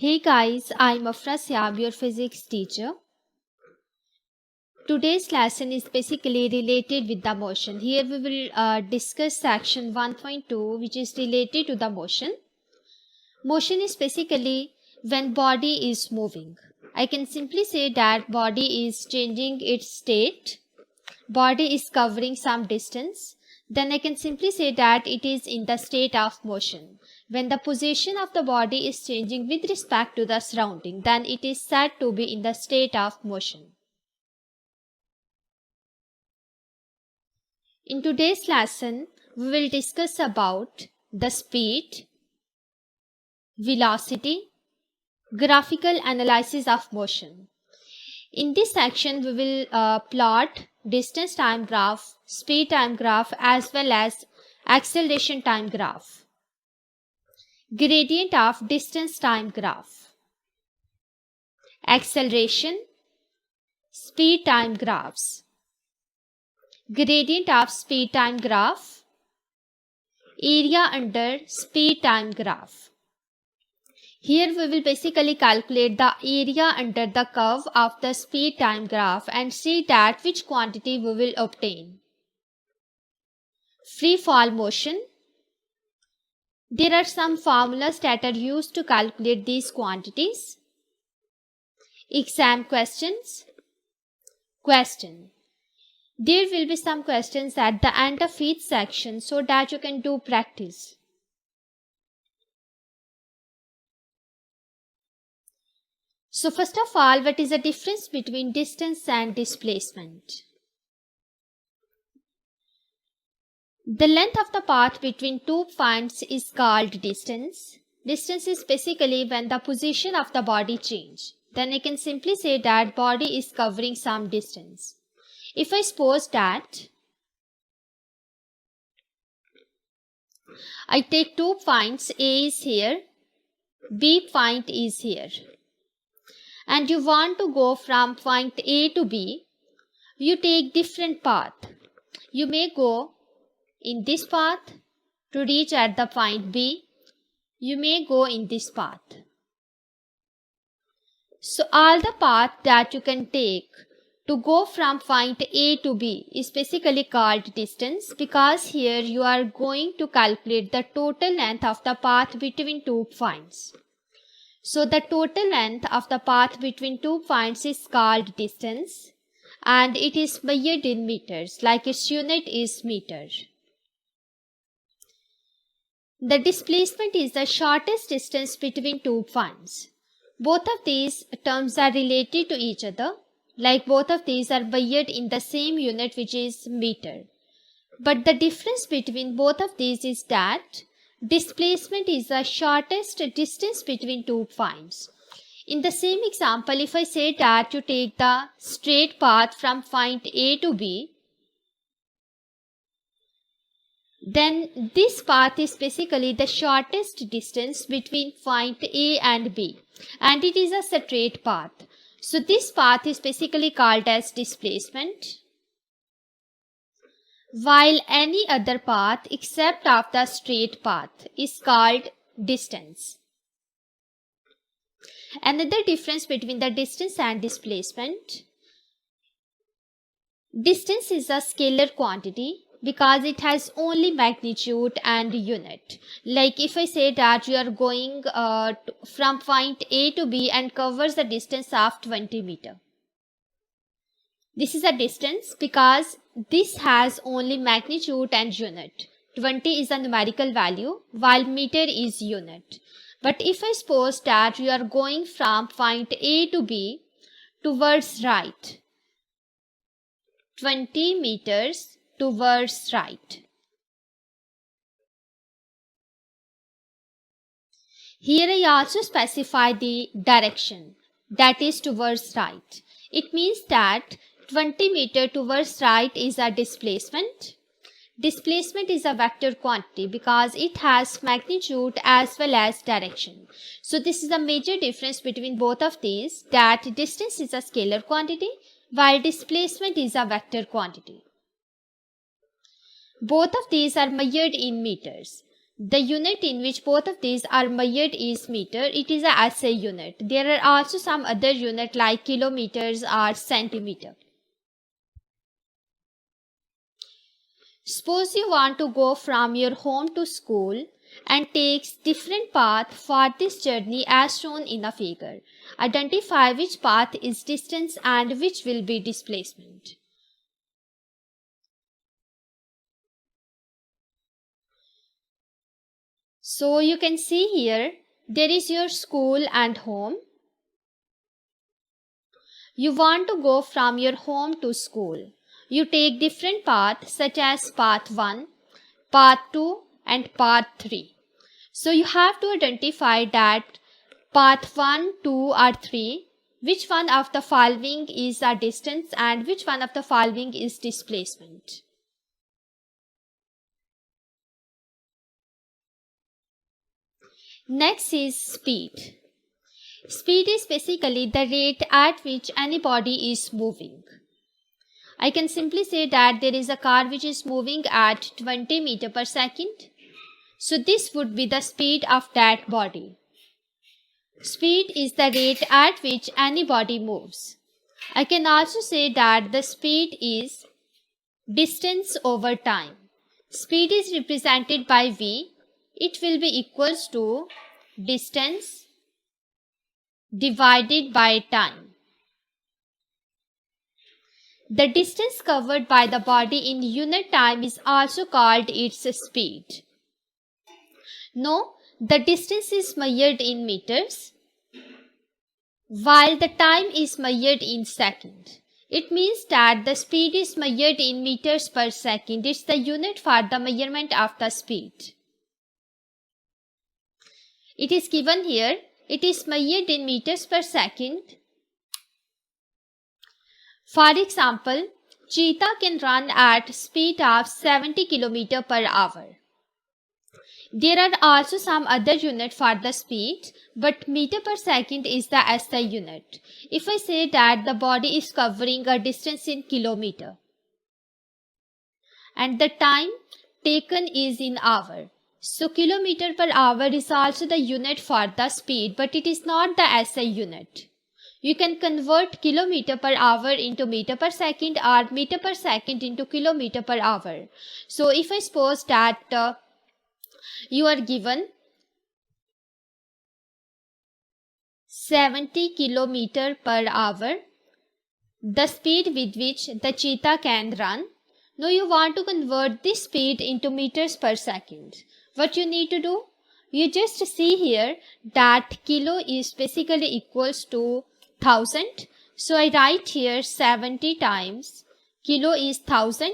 Hey guys, I'm Afra Syab, your physics teacher. Today's lesson is basically related with the motion. Here we will discuss section 1.2 which is related to the motion. Motion is basically when body is moving. I can simply say that body is changing its state. Body is covering some distance. Then I can simply say that it is in the state of motion. When the position of the body is changing with respect to the surrounding, then it is said to be in the state of motion. In today's lesson, we will discuss about the speed, velocity, graphical analysis of motion. In this section, we will plot distance time graph, speed time graph as well as acceleration time graph. Gradient of distance time graph. Acceleration, speed time graphs. Gradient of speed time graph. Area under speed time graph. Here we will basically calculate the area under the curve of the speed time graph and see that which quantity we will obtain. Free fall motion. There are some formulas that are used to calculate these quantities. Exam questions. Question. There will be some questions at the end of each section so that you can do practice. So first of all, what is the difference between distance and displacement? The length of the path between two points is called distance. Distance is basically when the position of the body changes. Then I can simply say that body is covering some distance. If I suppose that I take 2 points, A is here, B point is here, and you want to go from point A to B, you take different path. You may go in this path to reach at the point B. You may go in this path. So all the path that you can take to go from point A to B is basically called distance, because here you are going to calculate the total length of the path between 2 points. So the total length of the path between 2 points is called distance, and it is measured in meters, like its unit is meter. The displacement is the shortest distance between 2 points. Both of these terms are related to each other, like both of these are measured in the same unit, which is meter. But the difference between both of these is that displacement is the shortest distance between 2 points. In the same example, if I say that you take the straight path from point A to B, then this path is basically the shortest distance between point A and B, and it is a straight path. So this path is basically called as displacement, while any other path except of the straight path is called distance. Another difference between the distance and displacement: distance is a scalar quantity because it has only magnitude and unit. Like if I say that you are going from point A to B and covers the distance of 20 meters. This is a distance because this has only magnitude and unit. 20 is a numerical value while meter is unit. But if I suppose that you are going from point A to B towards right, 20 meters towards right. Here I also specify the direction, that is towards right. It means that 20 meters towards right is a displacement. Displacement is a vector quantity because it has magnitude as well as direction. So this is a major difference between both of these, that distance is a scalar quantity while displacement is a vector quantity. Both of these are measured in meters. The unit in which both of these are measured is meter. It is a SI unit. There are also some other unit like kilometers or centimeter. Suppose you want to go from your home to school and takes different path for this journey as shown in the figure. Identify which path is distance and which will be displacement. So you can see here, there is your school and home. You want to go from your home to school. You take different paths such as path 1, path 2 and path 3. So you have to identify that path 1, 2 or 3, which one of the following is a distance and which one of the following is displacement. Next is speed. Speed is basically the rate at which any body is moving. I can simply say that there is a car which is moving at 20 meters per second. So this would be the speed of that body. Speed is the rate at which any body moves. I can also say that the speed is distance over time. Speed is represented by V. It will be equals to distance divided by time. The distance covered by the body in unit time is also called its speed. No, the distance is measured in meters, while the time is measured in seconds. It means that the speed is measured in meters per second. It's the unit for the measurement of the speed. It is given here. It is measured in meters per second. For example, cheetah can run at speed of 70 km per hour. There are also some other unit for the speed, but meter per second is the SI unit. If I say that the body is covering a distance in kilometer and the time taken is in hour, so kilometer per hour is also the unit for the speed, but it is not the SI unit. You can convert kilometer per hour into meter per second or meter per second into kilometer per hour. So if I suppose that you are given 70 km per hour, the speed with which the cheetah can run. Now you want to convert this speed into meters per second. What you need to do? You just see here that kilo is basically equals to 1000. So I write here 70 times kilo is 1000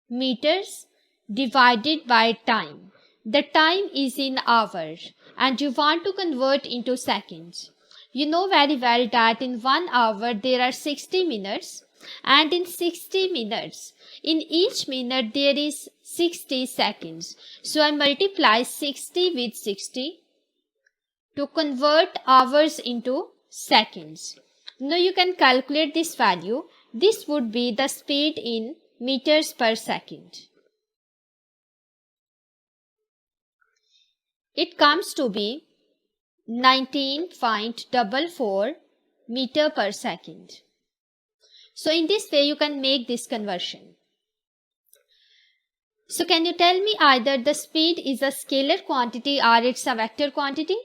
meters divided by time. The time is in hours and you want to convert into seconds. You know very well that in 1 hour there are 60 minutes, and in 60 minutes, in each minute there is 60 seconds. So I multiply 60 with 60 to convert hours into seconds. Now you can calculate this value. This would be the speed in meters per second. It comes to be 19.44 meter per second. So in this way you can make this conversion. So can you tell me either the speed is a scalar quantity or it's a vector quantity?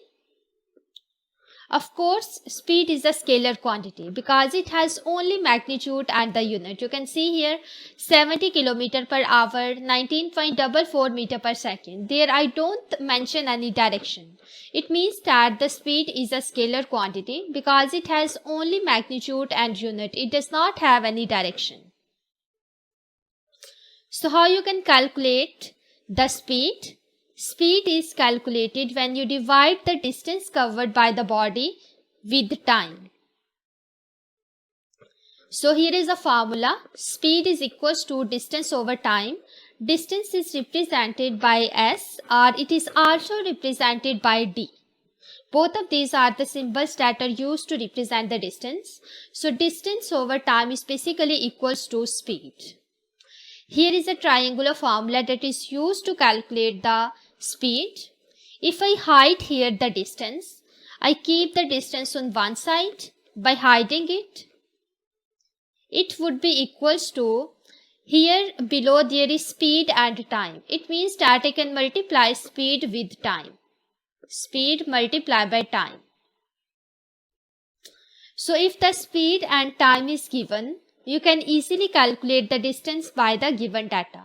Of course, speed is a scalar quantity because it has only magnitude and the unit. You can see here 70 km per hour, 19.44 meter per second. There I don't mention any direction. It means that the speed is a scalar quantity because it has only magnitude and unit. It does not have any direction. So how you can calculate the speed? Speed is calculated when you divide the distance covered by the body with time. So here is a formula. Speed is equals to distance over time. Distance is represented by S or it is also represented by D. Both of these are the symbols that are used to represent the distance. So distance over time is basically equals to speed. Here is a triangular formula that is used to calculate the speed. If I hide here the distance, I keep the distance on one side by hiding it. It would be equals to, here below there is speed and time. It means that I can multiply speed with time. Speed multiplied by time. So if the speed and time is given, you can easily calculate the distance by the given data.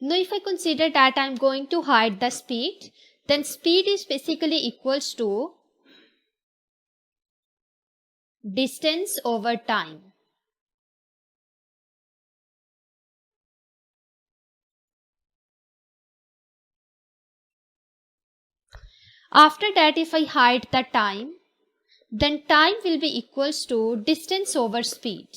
Now if I consider that I am going to hide the speed, then speed is basically equals to distance over time. After that, if I hide the time, then time will be equals to distance over speed.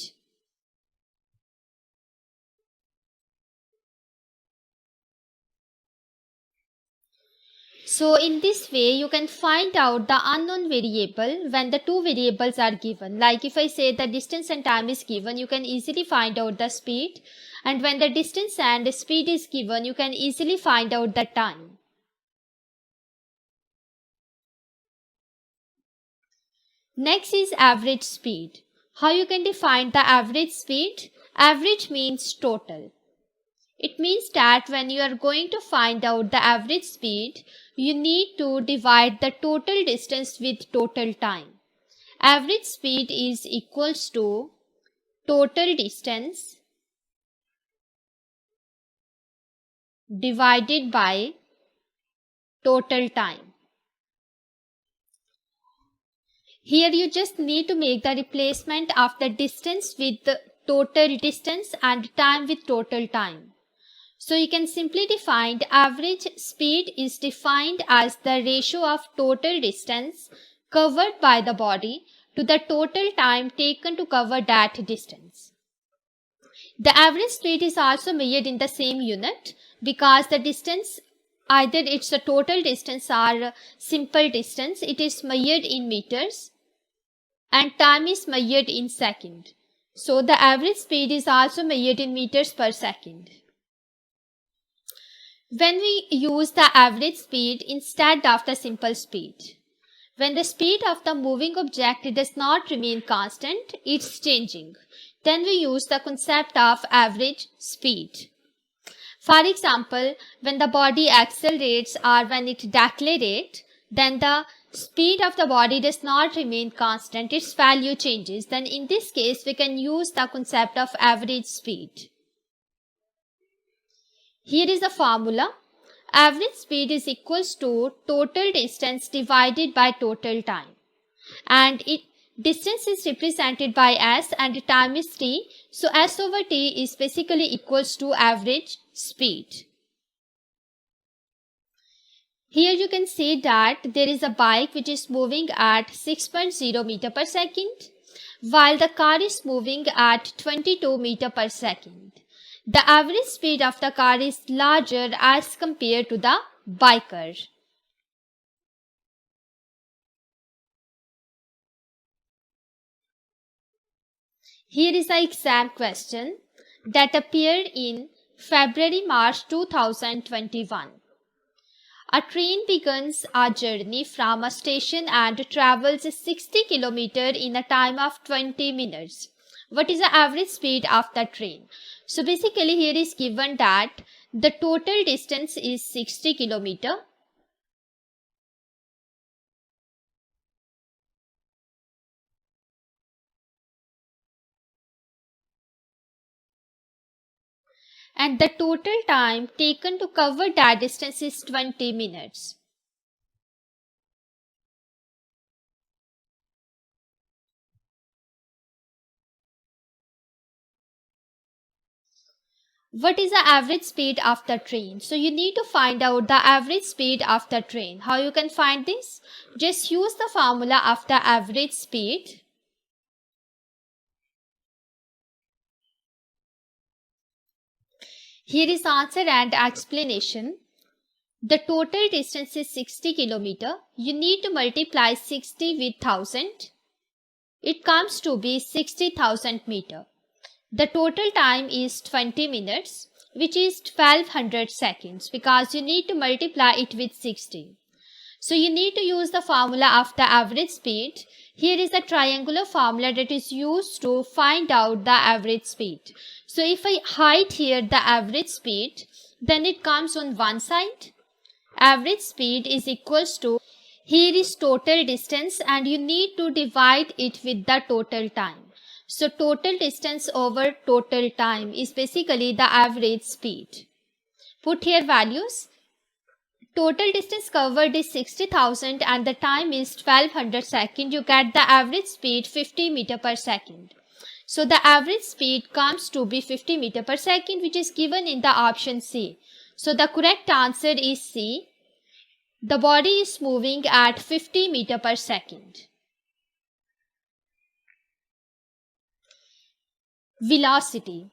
So in this way, you can find out the unknown variable when the two variables are given. Like if I say the distance and time is given, you can easily find out the speed. And when the distance and speed is given, you can easily find out the time. Next is average speed. How you can define the average speed? Average means total. It means that when you are going to find out the average speed, you need to divide the total distance with total time. Average speed is equals to total distance divided by total time. Here you just need to make the replacement of the distance with the total distance and time with total time. So you can simply define average speed is defined as the ratio of total distance covered by the body to the total time taken to cover that distance. The average speed is also measured in the same unit because the distance, either it's a total distance or simple distance, it is measured in meters and time is measured in second. So the average speed is also measured in meters per second. When we use the average speed instead of the simple speed, when the speed of the moving object does not remain constant, it's changing, then we use the concept of average speed. For example, when the body accelerates or when it decelerates, then the speed of the body does not remain constant, its value changes. Then in this case, we can use the concept of average speed. Here is the formula. Average speed is equals to total distance divided by total time. And distance is represented by s and time is t. So s over t is basically equals to average speed. Here you can see that there is a bike which is moving at 6.0 meter per second, while the car is moving at 22 meter per second. The average speed of the car is larger as compared to the biker. Here is an exam question that appeared in February-March 2021. A train begins a journey from a station and travels 60 km in a time of 20 minutes. What is the average speed of the train? So basically here is given that the total distance is 60 km. And the total time taken to cover that distance is 20 minutes. What is the average speed of the train? So you need to find out the average speed of the train. How you can find this? Just use the formula of the average speed. Here is answer and explanation. The total distance is 60 km. You need to multiply 60 with 1000. It comes to be 60,000 meter. The total time is 20 minutes. which is 1200 seconds, because you need to multiply it with 60. So you need to use the formula of the average speed. Here is the triangular formula that is used to find out the average speed. So if I hide here the average speed, then it comes on one side. Average speed is equals to, here is total distance and you need to divide it with the total time. So total distance over total time is basically the average speed. Put here values. Total distance covered is 60,000 and the time is 1200 seconds. You get the average speed 50 meter per second. So the average speed comes to be 50 meter per second, which is given in the option C. So the correct answer is C. The body is moving at 50 meter per second. Velocity.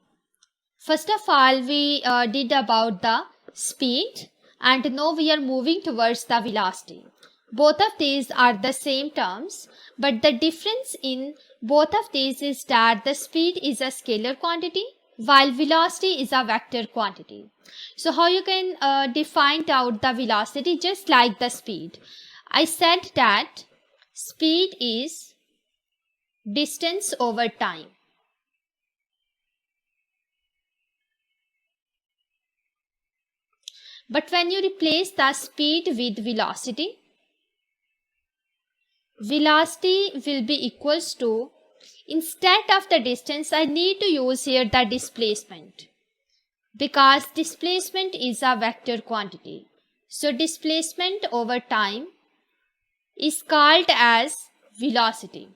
First of all, we did about the speed, and now we are moving towards the velocity. Both of these are the same terms, but the difference in both of these is that the speed is a scalar quantity while velocity is a vector quantity. So how you can define out the velocity just like the speed? I said that speed is distance over time. But when you replace the speed with velocity, velocity will be equals to, instead of the distance, I need to use here the displacement, because displacement is a vector quantity. So displacement over time is called as velocity.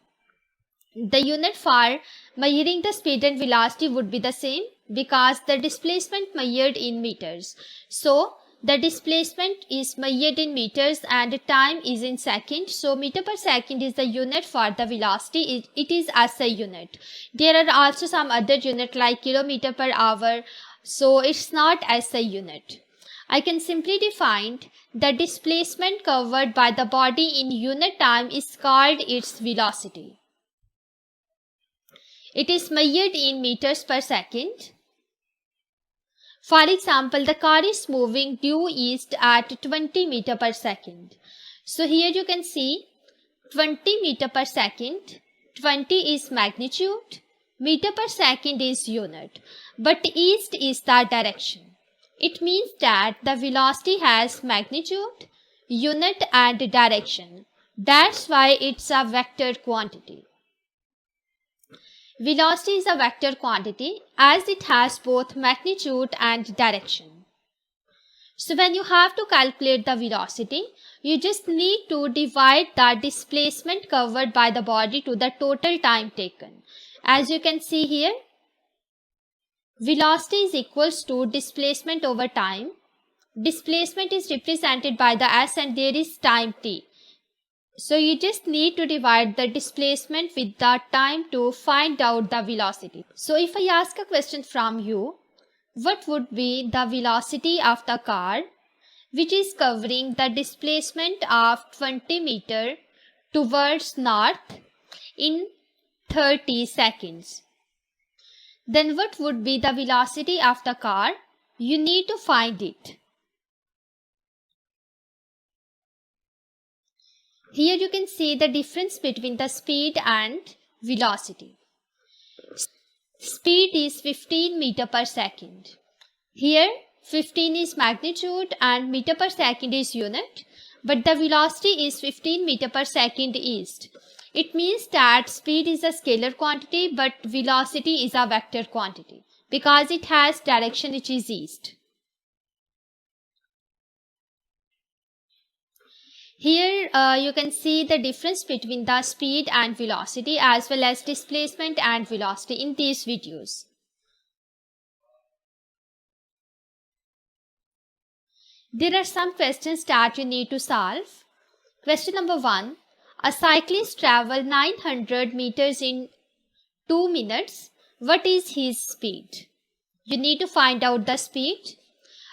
The unit for measuring the speed and velocity would be the same, because the displacement measured in meters. So the displacement is measured in meters and time is in seconds. So meter per second is the unit for the velocity. It is SI unit. There are also some other unit like kilometer per hour. So it's not SI unit. I can simply define the displacement covered by the body in unit time is called its velocity. It is measured in meters per second. For example, the car is moving due east at 20 meter per second. So here you can see 20 meter per second. 20 is magnitude. Meter per second is unit. But east is the direction. It means that the velocity has magnitude, unit and direction. That's why it's a vector quantity. Velocity is a vector quantity as it has both magnitude and direction. So when you have to calculate the velocity, you just need to divide the displacement covered by the body to the total time taken. As you can see here, velocity is equals to displacement over time. Displacement is represented by the s and there is time t. So you just need to divide the displacement with the time to find out the velocity. So if I ask a question from you, what would be the velocity of the car which is covering the displacement of 20 meter towards north in 30 seconds? Then what would be the velocity of the car? You need to find it. Here you can see the difference between the speed and velocity. Speed is 15 meter per second. Here 15 is magnitude and meter per second is unit, but the velocity is 15 meter per second east. It means that speed is a scalar quantity but velocity is a vector quantity because it has direction which is east. Here you can see the difference between the speed and velocity as well as displacement and velocity in these videos. There are some questions that you need to solve. Question number 1. A cyclist travels 900 meters in 2 minutes. What is his speed? You need to find out the speed.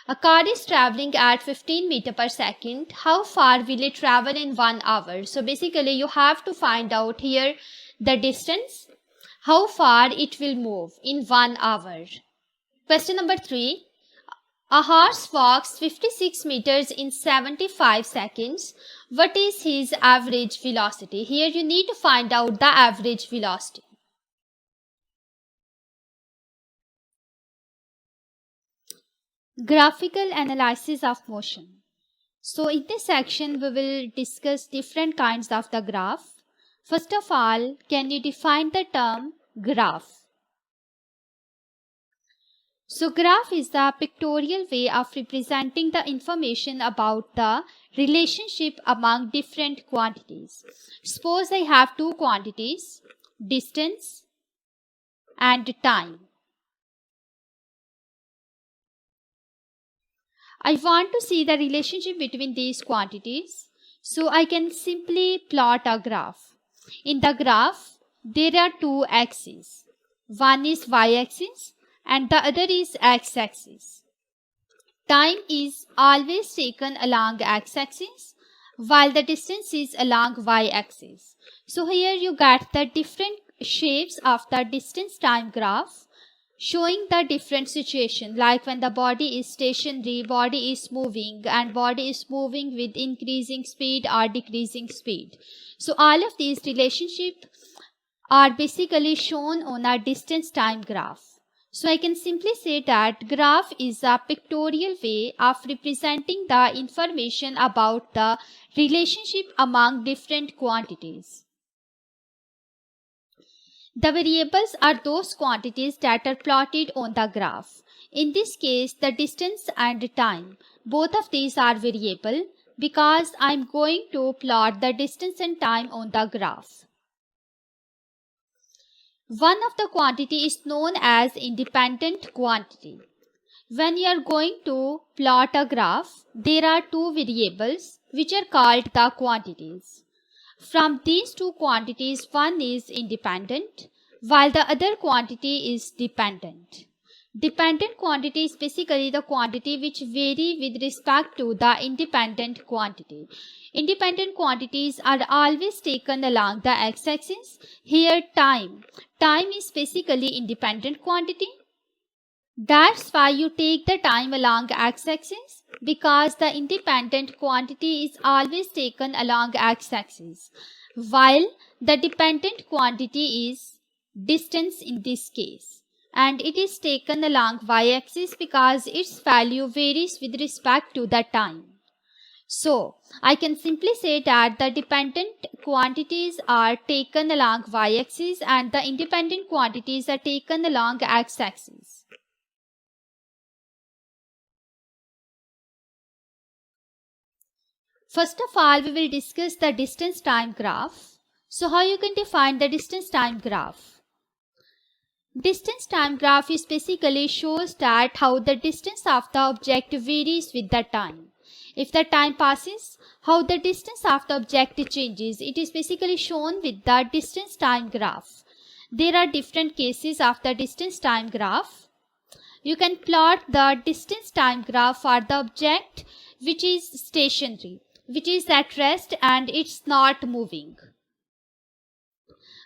A car is traveling at 15 meter per second. How far will it travel in 1 hour? So basically you have to find out here the distance, how far it will move in 1 hour. Question number 3. A horse walks 56 meters in 75 seconds. What is his average velocity? Here you need to find out the average velocity. Graphical analysis of motion. So in this section, we will discuss different kinds of the graph. First of all, can you define the term graph? So graph is the pictorial way of representing the information about the relationship among different quantities. Suppose I have two quantities, distance and time. I want to see the relationship between these quantities, so I can simply plot a graph. In the graph, there are two axes. One is y-axis and the other is x-axis. Time is always taken along x-axis while the distance is along y-axis. So here you get the different shapes of the distance time graph, showing the different situation, like when the body is stationary, body is moving, and body is moving with increasing speed or decreasing speed. So all of these relationships are basically shown on a distance time graph. So I can simply say that graph is a pictorial way of representing the information about the relationship among different quantities. The variables are those quantities that are plotted on the graph. In this case, the distance and time. Both of these are variable because I am going to plot the distance and time on the graph. One of the quantity is known as independent quantity. When you are going to plot a graph, there are two variables which are called the quantities. From these two quantities, one is independent, while the other quantity is dependent. Dependent quantity is basically the quantity which vary with respect to the independent quantity. Independent quantities are always taken along the x-axis. Here time is basically independent quantity. That's why you take the time along x-axis, because the independent quantity is always taken along x-axis, while the dependent quantity is distance in this case, and it is taken along y-axis because its value varies with respect to the time. So I can simply say that the dependent quantities are taken along y-axis and the independent quantities are taken along x-axis. First of all, we will discuss the distance time graph. So how you can define the distance time graph? Distance time graph is basically shows that how the distance of the object varies with the time. If the time passes, how the distance of the object changes. It is basically shown with the distance time graph. There are different cases of the distance time graph. You can plot the distance time graph for the object which is stationary, which is at rest and it's not moving.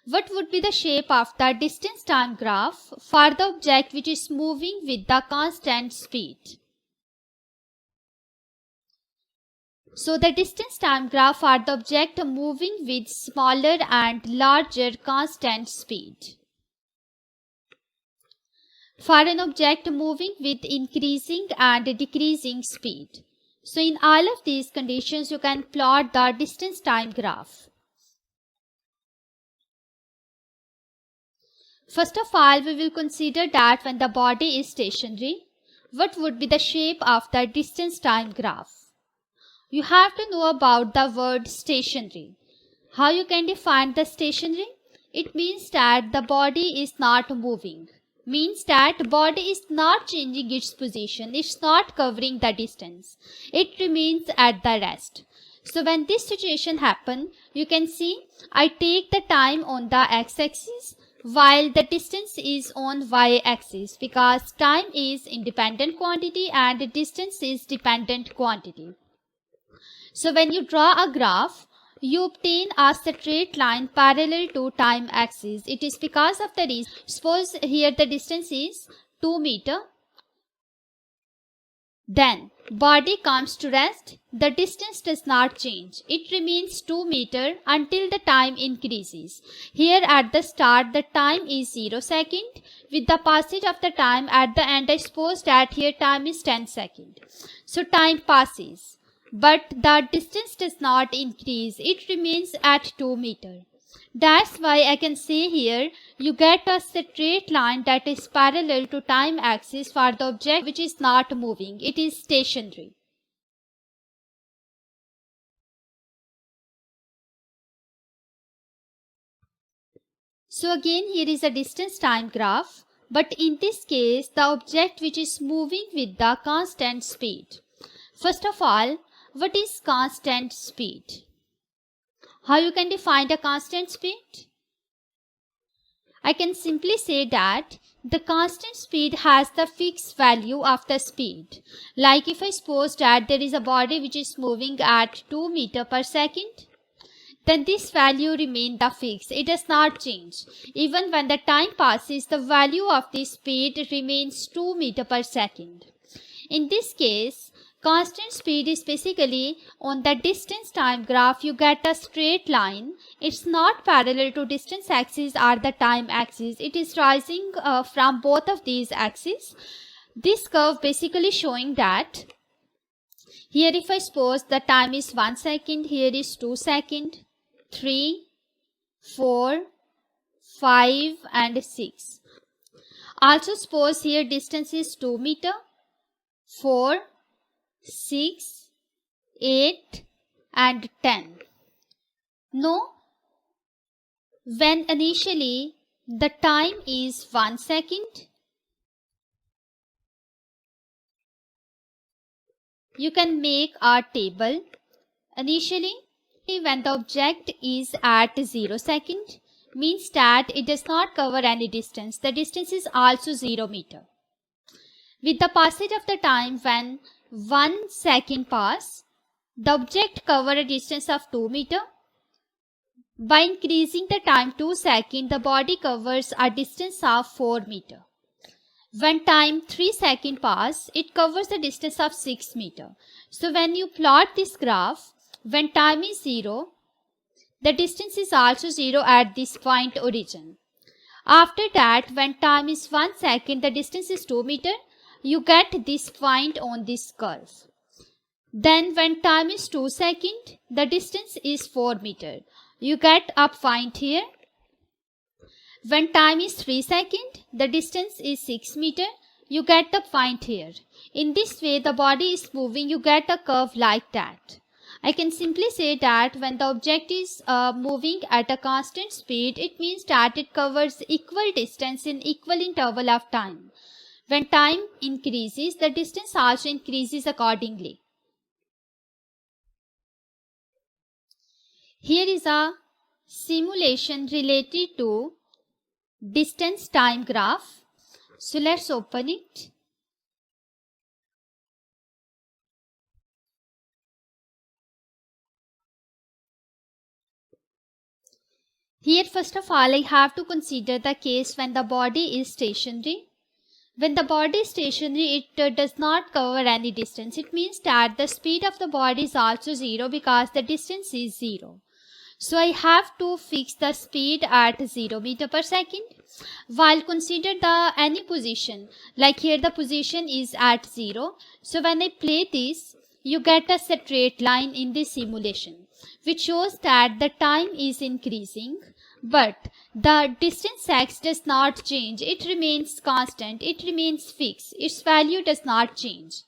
What would be the shape of the distance time graph for the object which is moving with the constant speed? So the distance time graph for the object moving with smaller and larger constant speed. For an object moving with increasing and decreasing speed. So in all of these conditions, you can plot the distance time graph. First of all, we will consider that when the body is stationary, what would be the shape of the distance time graph? You have to know about the word stationary. How you can define the stationary? It means that the body is not moving. Means that body is not changing its position, it's not covering the distance, it remains at the rest. So when this situation happens, you can see I take the time on the x-axis while the distance is on y-axis, because time is independent quantity and the distance is dependent quantity. So when you draw a graph, you obtain a straight line parallel to time axis. It is because of the reason. Suppose here the distance is 2 meter Then body comes to rest. The distance does not change. It remains 2 meters until the time increases. Here at the start the time is 0 second. With the passage of the time at the end, I suppose that here time is 10 seconds. So time passes, but the distance does not increase. It remains at 2 meters. That's why I can say here you get a straight line that is parallel to time axis for the object which is not moving. It is stationary. So again here is a distance time graph, but in this case the object which is moving with the constant speed. First of all, what is constant speed? How you can define a constant speed? I can simply say that the constant speed has the fixed value of the speed. Like if I suppose that there is a body which is moving at 2 meters per second, then this value remains the fixed. It does not change. Even when the time passes, the value of this speed remains 2 meters per second. In this case, constant speed is basically on the distance time graph you get a straight line. It's not parallel to distance axis or the time axis. It is rising from both of these axes. This curve basically showing that here if I suppose the time is 1 second, here is 2 seconds, 3, 4, 5 and 6. Also suppose here distance is 2 meters, 4, 6, 8 and 10. Now, when initially the time is 1 second, you can make a table. Initially, when the object is at 0 second, means that it does not cover any distance. The distance is also 0 meter. With the passage of the time, when 1 second pass, the object cover a distance of 2 meter. By increasing the time 2 seconds, the body covers a distance of 4 meter. When time 3 seconds pass, it covers a distance of 6 meter. So when you plot this graph, when time is 0, the distance is also 0 at this point origin. After that, when time is 1 second, the distance is 2 meter. You get this point on this curve. Then when time is 2 seconds, the distance is 4 meter. You get a point here. When time is 3 seconds, the distance is 6 meter. You get the point here. In this way, the body is moving. You get a curve like that. I can simply say that when the object is moving at a constant speed, it means that it covers equal distance in equal interval of time. When time increases, the distance also increases accordingly. Here is a simulation related to distance time graph. So let's open it. Here first of all I have to consider the case when the body is stationary. When the body is stationary, it does not cover any distance. It means that the speed of the body is also 0 because the distance is 0. So I have to fix the speed at 0 meter per second. While consider the any position, like here the position is at 0. So when I play this, you get a straight line in this simulation, which shows that the time is increasing, but the distance x does not change. It remains constant. It remains fixed. Its value does not change.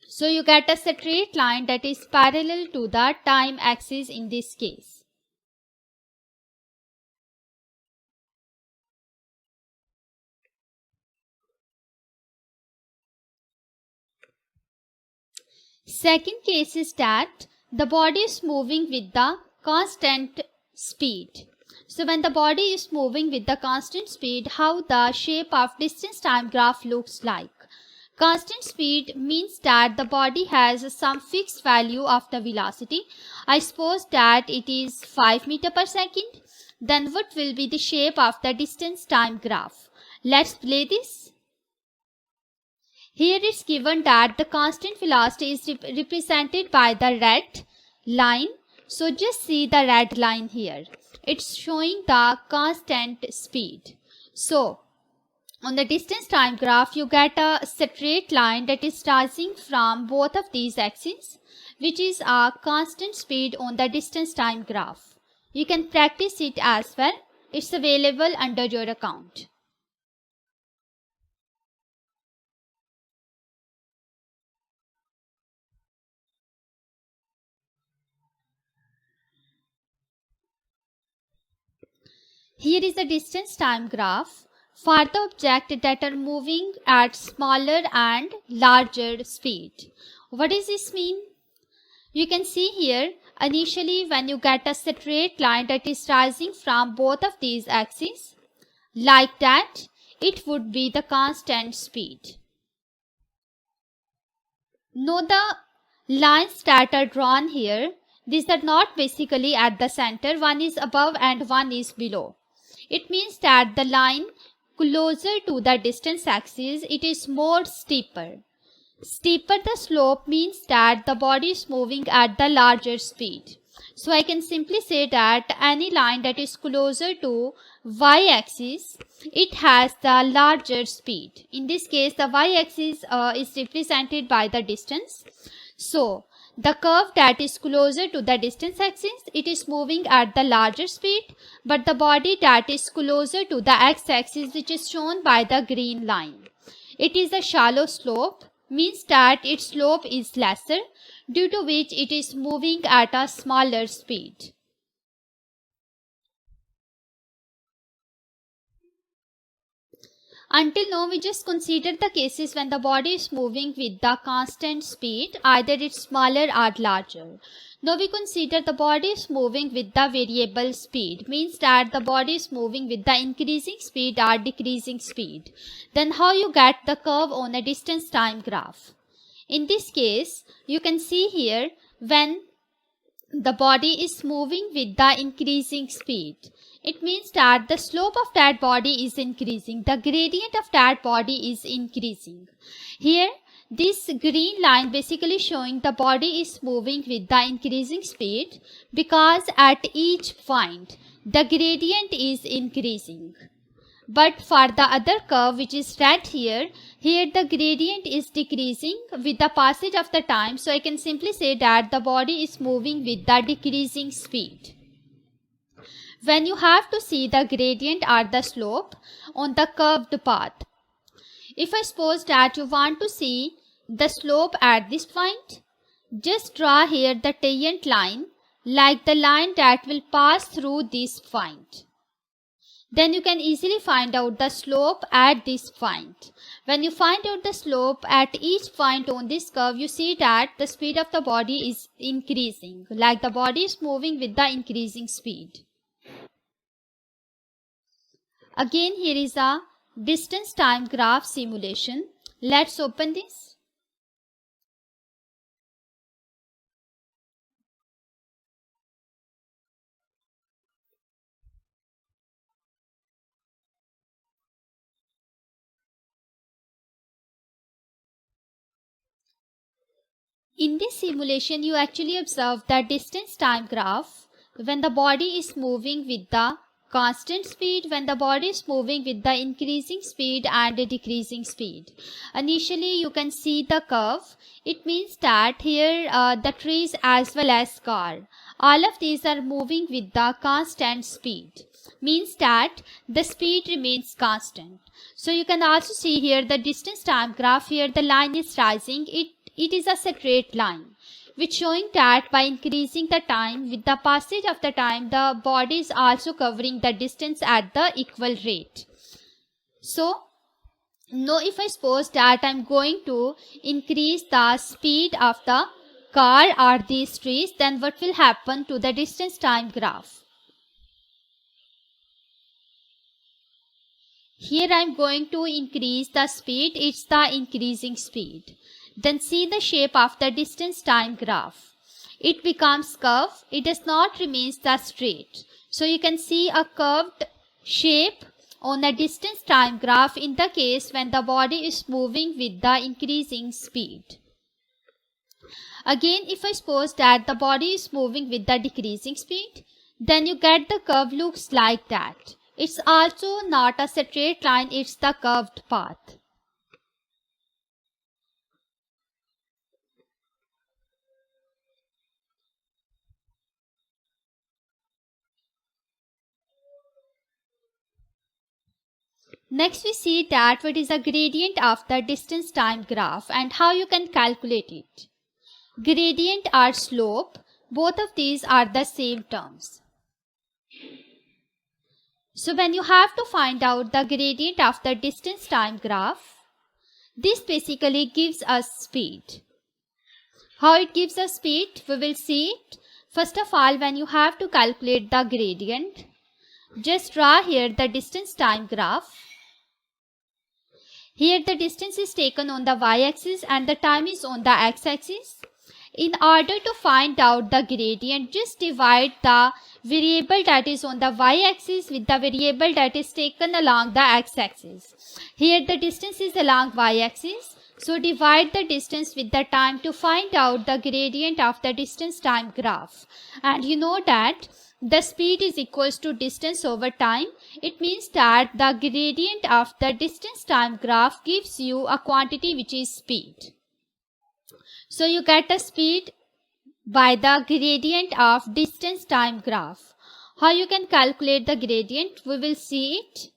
So you get a straight line that is parallel to the time axis in this case. Second case is that the body is moving with the constant speed. So when the body is moving with the constant speed, how the shape of distance time graph looks like. Constant speed means that the body has some fixed value of the velocity. I suppose that it is 5 meter per second. Then what will be the shape of the distance time graph? Let's play this. Here it's given that the constant velocity is represented by the red line. So just see the red line here. It's showing the constant speed. So on the distance time graph, you get a straight line that is starting from both of these axes, which is a constant speed on the distance time graph. You can practice it as well. It's available under your account. Here is the distance time graph for the objects that are moving at smaller and larger speed. What does this mean? You can see here, initially when you get a straight line that is rising from both of these axes, like that, it would be the constant speed. Note the lines that are drawn here. These are not basically at the center. One is above and one is below. It means that the line closer to the distance axis, it is more steeper. Steeper the slope means that the body is moving at the larger speed. So I can simply say that any line that is closer to y-axis, it has the larger speed. In this case, the y-axis is represented by the distance. So the curve that is closer to the distance axis, it is moving at the larger speed, but the body that is closer to the x-axis, which is shown by the green line, it is a shallow slope, means that its slope is lesser, due to which it is moving at a smaller speed. Until now, we just considered the cases when the body is moving with the constant speed, either it's smaller or larger. Now we consider the body is moving with the variable speed, means that the body is moving with the increasing speed or decreasing speed. Then how you get the curve on a distance time graph? In this case, you can see here when the body is moving with the increasing speed, it means that the slope of that body is increasing, the gradient of that body is increasing. Here this green line basically showing the body is moving with the increasing speed, because at each point the gradient is increasing. But for the other curve, which is red here the gradient is decreasing with the passage of the time. So I can simply say that the body is moving with the decreasing speed. When you have to see the gradient or the slope on the curved path, if I suppose that you want to see the slope at this point, just draw here the tangent line, like the line that will pass through this point. Then you can easily find out the slope at this point. When you find out the slope at each point on this curve, you see that the speed of the body is increasing, like the body is moving with the increasing speed. Again, here is a distance time graph simulation. Let's open this. In this simulation, you actually observe the distance time graph when the body is moving with the constant speed, when the body is moving with the increasing speed and the decreasing speed. Initially, you can see the curve. It means that here the trees as well as car, all of these are moving with the constant speed. Means that the speed remains constant. So you can also see here the distance time graph. Here the line is rising. It is a straight line, which showing that by increasing the time, with the passage of the time, the body is also covering the distance at the equal rate. So now if I suppose that I'm going to increase the speed of the car or these trees, then what will happen to the distance time graph? Here I'm going to increase the speed, it's the increasing speed. Then see the shape of the distance time graph. It becomes curved, it does not remain the straight. So you can see a curved shape on a distance time graph in the case when the body is moving with the increasing speed. Again, if I suppose that the body is moving with the decreasing speed, then you get the curve looks like that. It's also not a straight line, it's the curved path. Next we see that what is the gradient of the distance time graph and how you can calculate it. Gradient or slope, both of these are the same terms. So when you have to find out the gradient of the distance time graph, this basically gives us speed. How it gives us speed, we will see it. First of all, when you have to calculate the gradient, just draw here the distance time graph. Here the distance is taken on the y-axis and the time is on the x-axis. In order to find out the gradient, just divide the variable that is on the y-axis with the variable that is taken along the x-axis. Here the distance is along y-axis, so divide the distance with the time to find out the gradient of the distance time graph. And you know that the speed is equals to distance over time. It means that the gradient of the distance time graph gives you a quantity which is speed. So you get a speed by the gradient of distance time graph. How you can calculate the gradient, we will see it.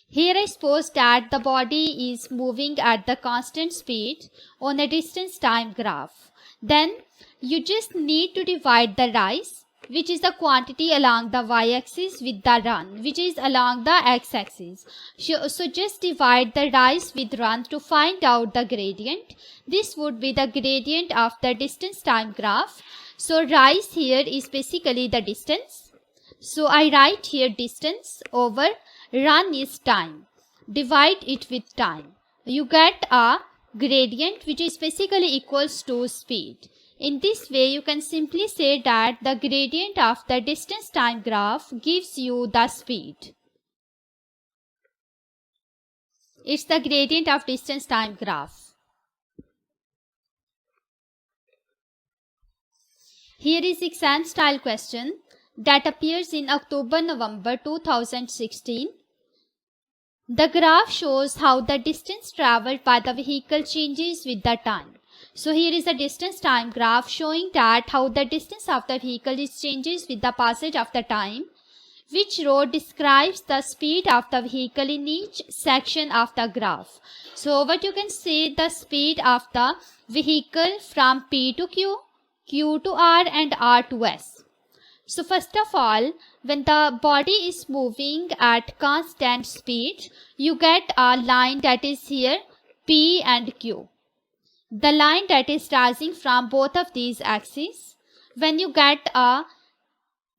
Here I suppose that the body is moving at the constant speed on a distance time graph. Then you just need to divide the rise, which is the quantity along the y-axis, with the run, which is along the x-axis. So just divide the rise with run to find out the gradient. This would be the gradient of the distance time graph. So rise here is basically the distance. So I write here distance over run is time. Divide it with time. You get a gradient which is basically equals to speed. In this way, you can simply say that the gradient of the distance time graph gives you the speed. It's the gradient of distance time graph. Here is exam style question that appears in October-November 2016. The graph shows how the distance traveled by the vehicle changes with the time. So here is a distance time graph showing that how the distance of the vehicle is changes with the passage of the time. Which row describes the speed of the vehicle in each section of the graph. So what you can say, the speed of the vehicle from P to Q, Q to R and R to S. So first of all, when the body is moving at constant speed, you get a line that is here P and Q. The line that is rising from both of these axes. When you get a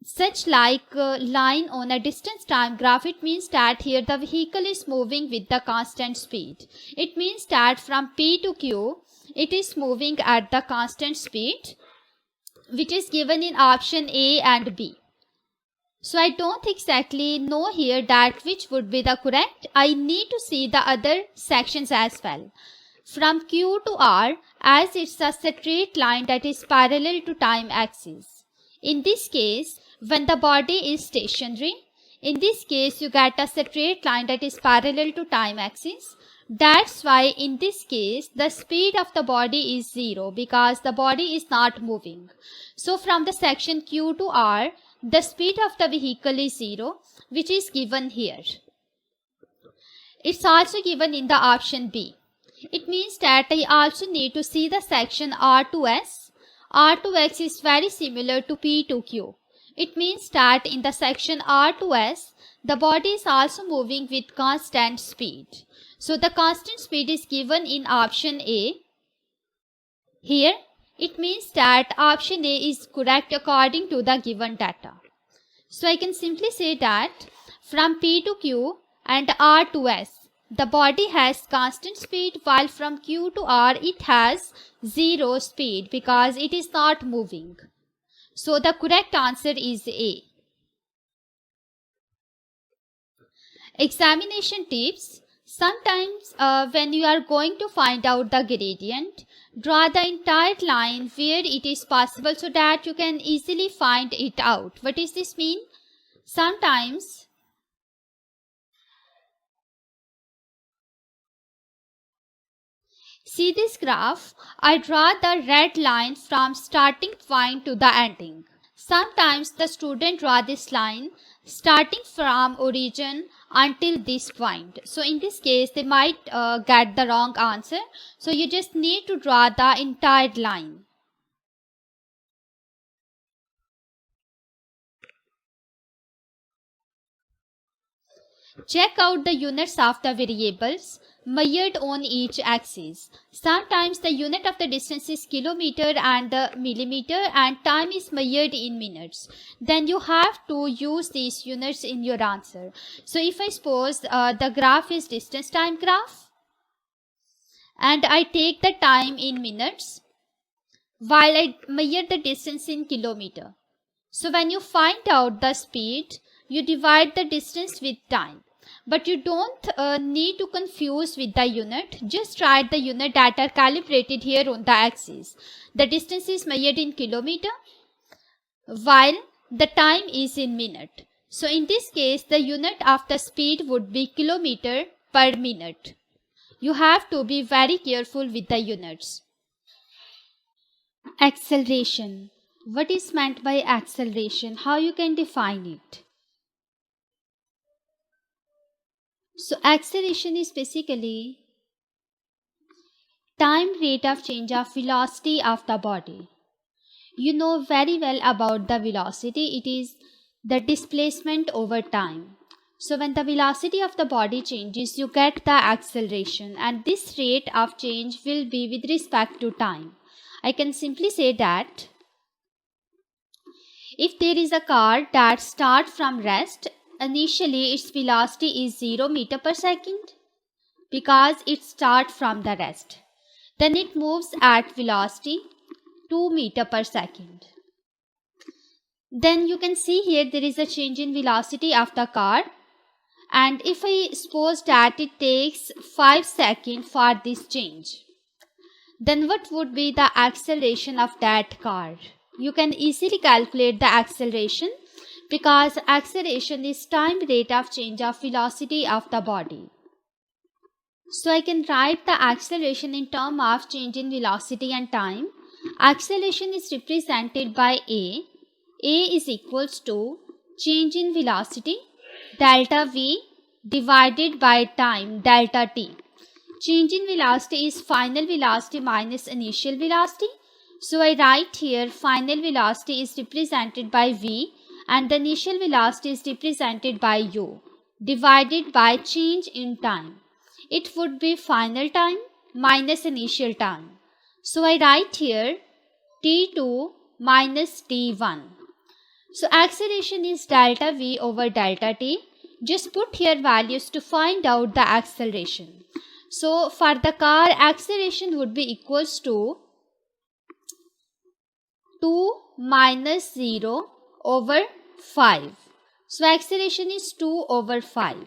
such like line on a distance time graph, it means that here the vehicle is moving with the constant speed. It means that from P to Q, it is moving at the constant speed, which is given in option A and B. So I don't exactly know here that which would be the correct. I need to see the other sections as well. From Q to R, as it's a straight line that is parallel to time axis. In this case, when the body is stationary, in this case you get a straight line that is parallel to time axis. That's why in this case the speed of the body is 0 because the body is not moving. So from the section Q to R, the speed of the vehicle is 0, which is given here. It's also given in the option B. It means that I also need to see the section R to S. R to X is very similar to P to Q. It means that in the section R to S, the body is also moving with constant speed. So the constant speed is given in option A. Here, it means that option A is correct according to the given data. So I can simply say that from P to Q and R to S, the body has constant speed, while from Q to R it has 0 speed because it is not moving. So the correct answer is A. Examination tips. Sometimes when you are going to find out the gradient, draw the entire line where it is possible so that you can easily find it out. What does this mean? Sometimes see this graph, I draw the red line from starting point to the ending. Sometimes the student draw this line starting from origin until this point. So in this case, they might get the wrong answer. So you just need to draw the entire line. Check out the units of the variables measured on each axis. Sometimes the unit of the distance is kilometer and the millimeter, and time is measured in minutes. Then you have to use these units in your answer. So if I suppose the graph is distance time graph and I take the time in minutes while I measure the distance in kilometer. So when you find out the speed, you divide the distance with time. But you don't need to confuse with the unit. Just write the unit that are calibrated here on the axis. The distance is measured in kilometer while the time is in minute. So in this case, the unit of the speed would be kilometer per minute. You have to be very careful with the units. Acceleration. What is meant by acceleration? How you can define it? So acceleration is basically time rate of change of velocity of the body. You know very well about the velocity. It is the displacement over time. So when the velocity of the body changes, you get the acceleration, and this rate of change will be with respect to time. I can simply say that if there is a car that starts from rest, initially its velocity is 0 meter per second because it starts from the rest. Then it moves at velocity 2 meter per second. Then you can see here there is a change in velocity of the car, and if I suppose that it takes 5 seconds for this change, then what would be the acceleration of that car? You can easily calculate the acceleration because acceleration is time rate of change of velocity of the body. So I can write the acceleration in terms of change in velocity and time. Acceleration is represented by A. A is equals to change in velocity delta V divided by time delta T. Change in velocity is final velocity minus initial velocity. So I write here final velocity is represented by V and the initial velocity is represented by U divided by change in time. It would be final time minus initial time. So I write here T2 minus T1. So acceleration is delta V over delta T. Just put here values to find out the acceleration. So for the car, acceleration would be equals to 2 minus 0 over 5. So acceleration is 2 over 5.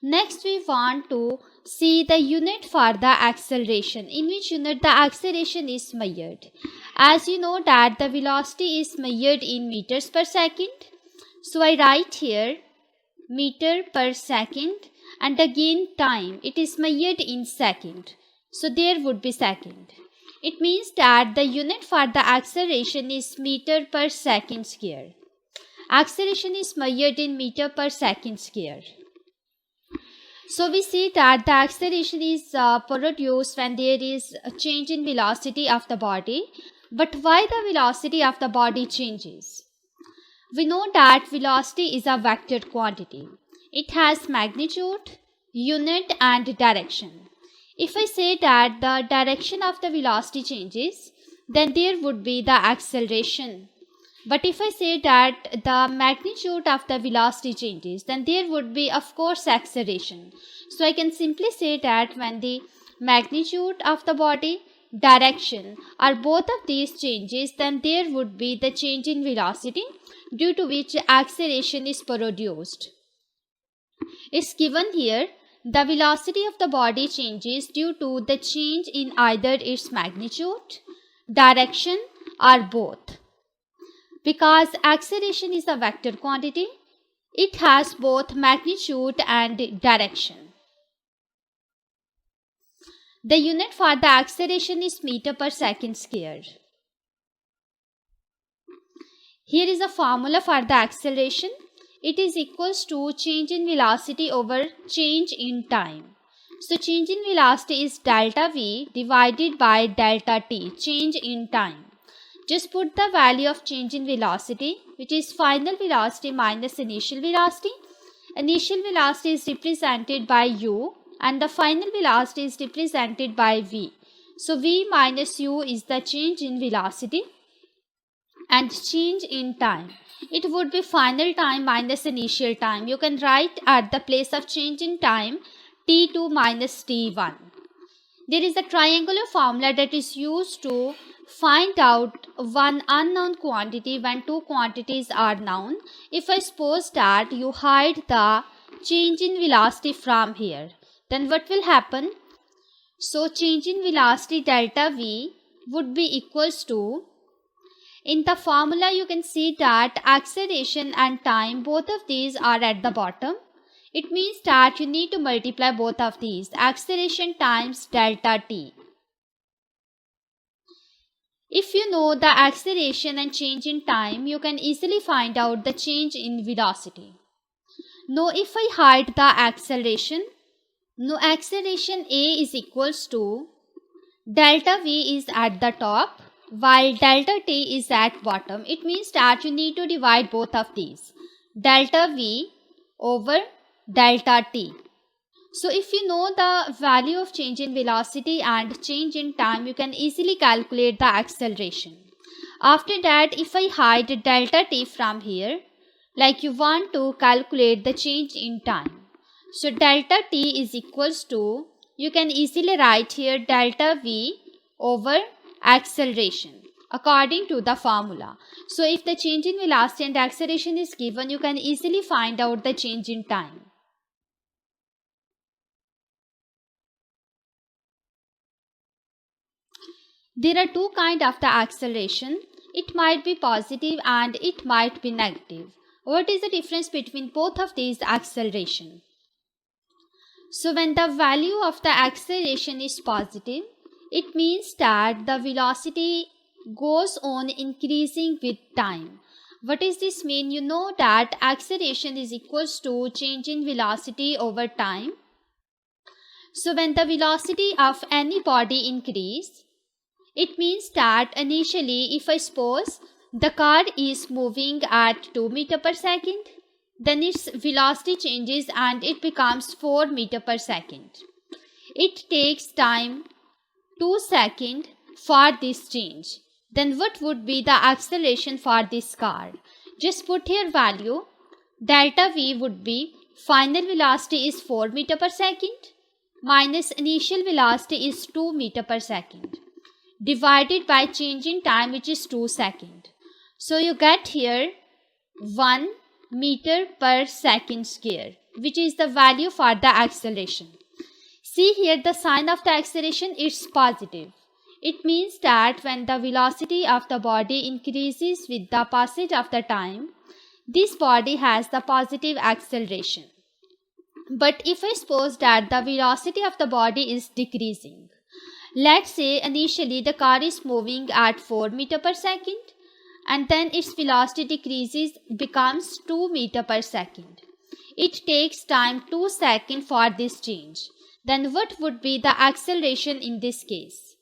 Next we want to see the unit for the acceleration, in which unit the acceleration is measured. As you know that the velocity is measured in meters per second. So I write here meter per second, and again time, it is measured in second. So there would be second. It means that the unit for the acceleration is meter per second square. Acceleration is measured in meter per second square. So we see that the acceleration is produced when there is a change in velocity of the body. But why the velocity of the body changes? We know that velocity is a vector quantity. It has magnitude, unit and direction. If I say that the direction of the velocity changes, then there would be the acceleration. But if I say that the magnitude of the velocity changes, then there would be of course acceleration. So I can simply say that when the magnitude of the body, direction are both of these changes, then there would be the change in velocity due to which acceleration is produced. is given here. The velocity of the body changes due to the change in either its magnitude, direction, or both. Because acceleration is a vector quantity, it has both magnitude and direction. The unit for the acceleration is meter per second squared. Here is a formula for the acceleration. It is equals to change in velocity over change in time. So change in velocity is delta v divided by delta t, change in time. Just put the value of change in velocity, which is final velocity minus initial velocity. Initial velocity is represented by u and the final velocity is represented by v. So v minus u is the change in velocity and change in time. It would be final time minus initial time. You can write at the place of change in time t2 minus t1. There is a triangular formula that is used to find out one unknown quantity when two quantities are known. If I suppose that you hide the change in velocity from here, then what will happen? So change in velocity delta v would be equals to, in the formula you can see that acceleration and time, both of these are at the bottom. It means that you need to multiply both of these, acceleration times delta t. If you know the acceleration and change in time, you can easily find out the change in velocity. Now if I hide the acceleration, acceleration A is equals to delta V is at the top while delta T is at bottom. It means that you need to divide both of these, delta V over delta T. So if you know the value of change in velocity and change in time, you can easily calculate the acceleration. After that, if I hide delta T from here, like you want to calculate the change in time. So delta T is equals to, you can easily write here delta V over acceleration according to the formula. So if the change in velocity and acceleration is given, you can easily find out the change in time. There are two kinds of the acceleration. It might be positive and it might be negative. What is the difference between both of these acceleration? So when the value of the acceleration is positive, it means that the velocity goes on increasing with time. What does this mean? You know that acceleration is equals to change in velocity over time. So when the velocity of any body increase, it means that initially, if I suppose the car is moving at 2 meters per second, then its velocity changes and it becomes 4 meters per second. It takes time 2 seconds for this change. Then what would be the acceleration for this car? Just put here value. Delta V would be final velocity is 4 meters per second minus initial velocity is 2 meters per second, divided by change in time, which is 2 seconds. So you get here 1 meter per second square, which is the value for the acceleration. See here the sign of the acceleration is positive. It means that when the velocity of the body increases with the passage of the time, this body has the positive acceleration. But if I suppose that the velocity of the body is decreasing, let's say initially the car is moving at 4 meters per second and then its velocity decreases, becomes 2 meters per second. It takes time 2 seconds for this change. Then what would be the acceleration in this case?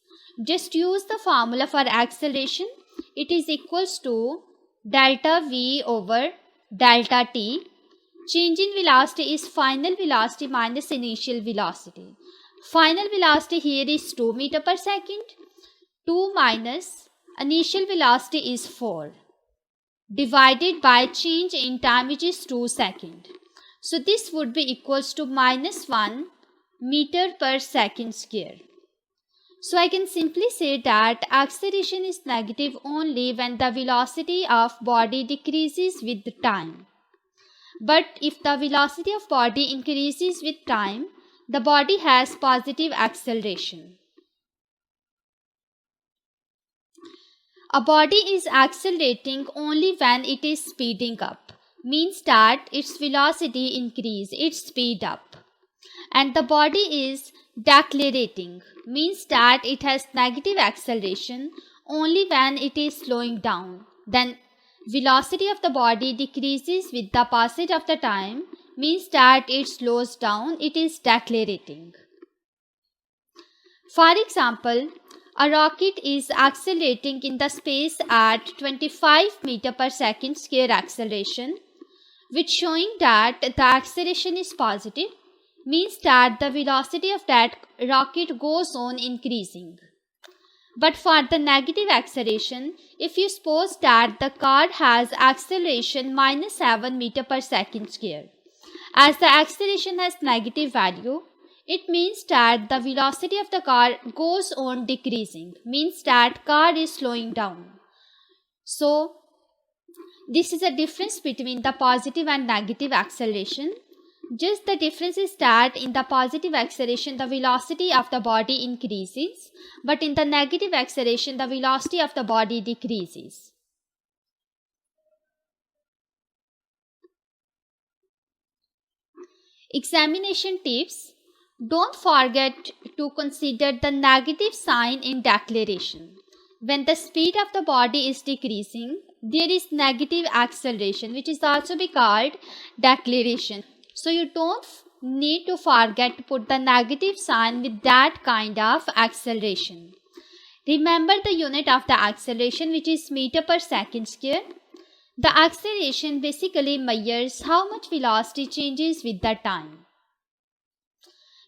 Just use the formula for acceleration. It is equals to delta V over delta T. Change in velocity is final velocity minus initial velocity. Final velocity here is 2 meters per second. 2 minus initial velocity is 4, divided by change in time, which is 2 seconds. So this would be equals to minus 1 meter per second square. So I can simply say that acceleration is negative only when the velocity of body decreases with time. But if the velocity of body increases with time, the body has positive acceleration. A body is accelerating only when it is speeding up, means that its velocity increase, its speed up. And the body is decelerating, means that it has negative acceleration only when it is slowing down. Then velocity of the body decreases with the passage of the time, means that it slows down, it is decelerating. For example, a rocket is accelerating in the space at 25 meter per second square acceleration, which showing that the acceleration is positive, means that the velocity of that rocket goes on increasing. But for the negative acceleration, if you suppose that the car has acceleration minus 7 meter per second square, as the acceleration has negative value, it means that the velocity of the car goes on decreasing, means that car is slowing down. So this is a difference between the positive and negative acceleration. Just the difference is that in the positive acceleration, the velocity of the body increases, but in the negative acceleration, the velocity of the body decreases. Examination tips. Don't forget to consider the negative sign in deceleration. When the speed of the body is decreasing, there is negative acceleration, which is also be called deceleration. So you don't need to forget to put the negative sign with that kind of acceleration. Remember the unit of the acceleration, which is meter per second square. The acceleration basically measures how much velocity changes with the time.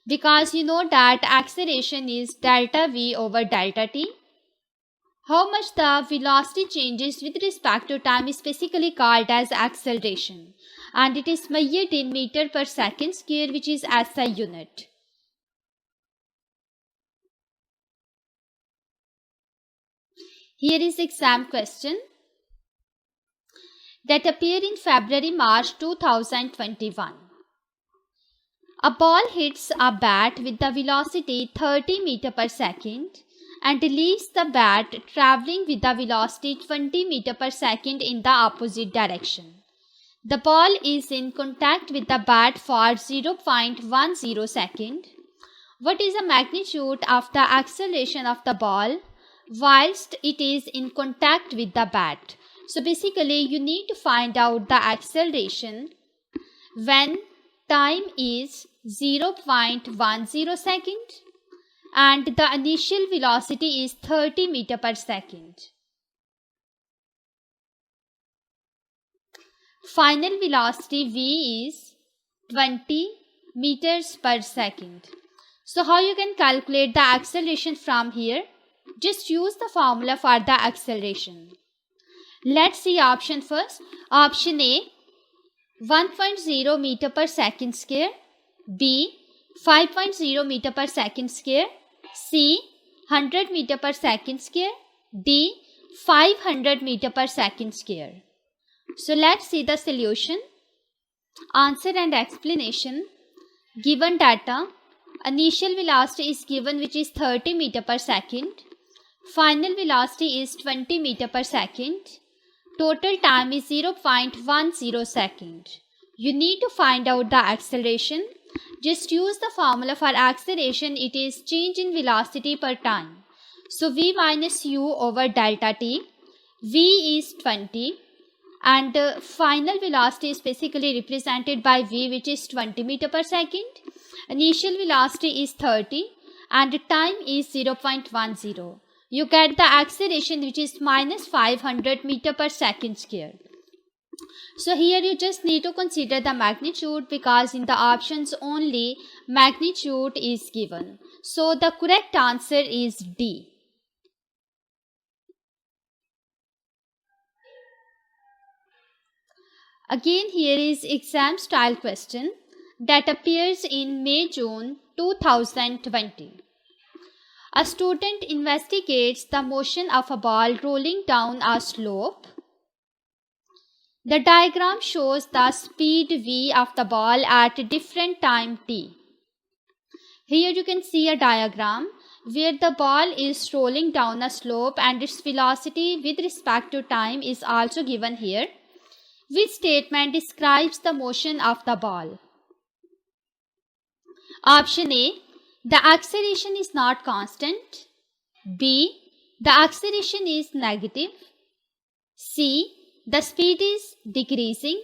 Because you know that acceleration is delta v over delta t. How much the velocity changes with respect to time is basically called as acceleration, and it is measured in meter per second square, which is SI unit. Here is exam question that appeared in February-March 2021. A ball hits a bat with the velocity 30 meter per second and leaves the bat traveling with the velocity 20 meter per second in the opposite direction. The ball is in contact with the bat for 0.10 second. What is the magnitude of the acceleration of the ball whilst it is in contact with the bat? So basically you need to find out the acceleration when time is 0.10 second and the initial velocity is 30 meter per second. Final velocity v is 20 meters per second. So how you can calculate the acceleration from here? Just use the formula for the acceleration. Let's see option first. Option A, 1.0 meter per second square. B, 5.0 meter per second square. C, 100 meter per second square. D, 500 meter per second square. So let's see the solution. Answer and explanation. Given data, initial velocity is given, which is 30 meter per second. Final velocity is 20 meter per second. Total time is 0.10 second. You need to find out the acceleration. Just use the formula for acceleration. It is change in velocity per time. So v minus u over delta t. V is 20 and final velocity is basically represented by v, which is 20 meter per second. Initial velocity is 30 and time is 0.10. You get the acceleration, which is minus 500 meter per second square. So here you just need to consider the magnitude because in the options only magnitude is given. So the correct answer is D. Again, here is exam style question that appears in May-June 2020. A student investigates the motion of a ball rolling down a slope. The diagram shows the speed v of the ball at different time t. Here you can see a diagram where the ball is rolling down a slope and its velocity with respect to time is also given here. Which statement describes the motion of the ball? Option A, the acceleration is not constant. B, the acceleration is negative. C, the speed is decreasing.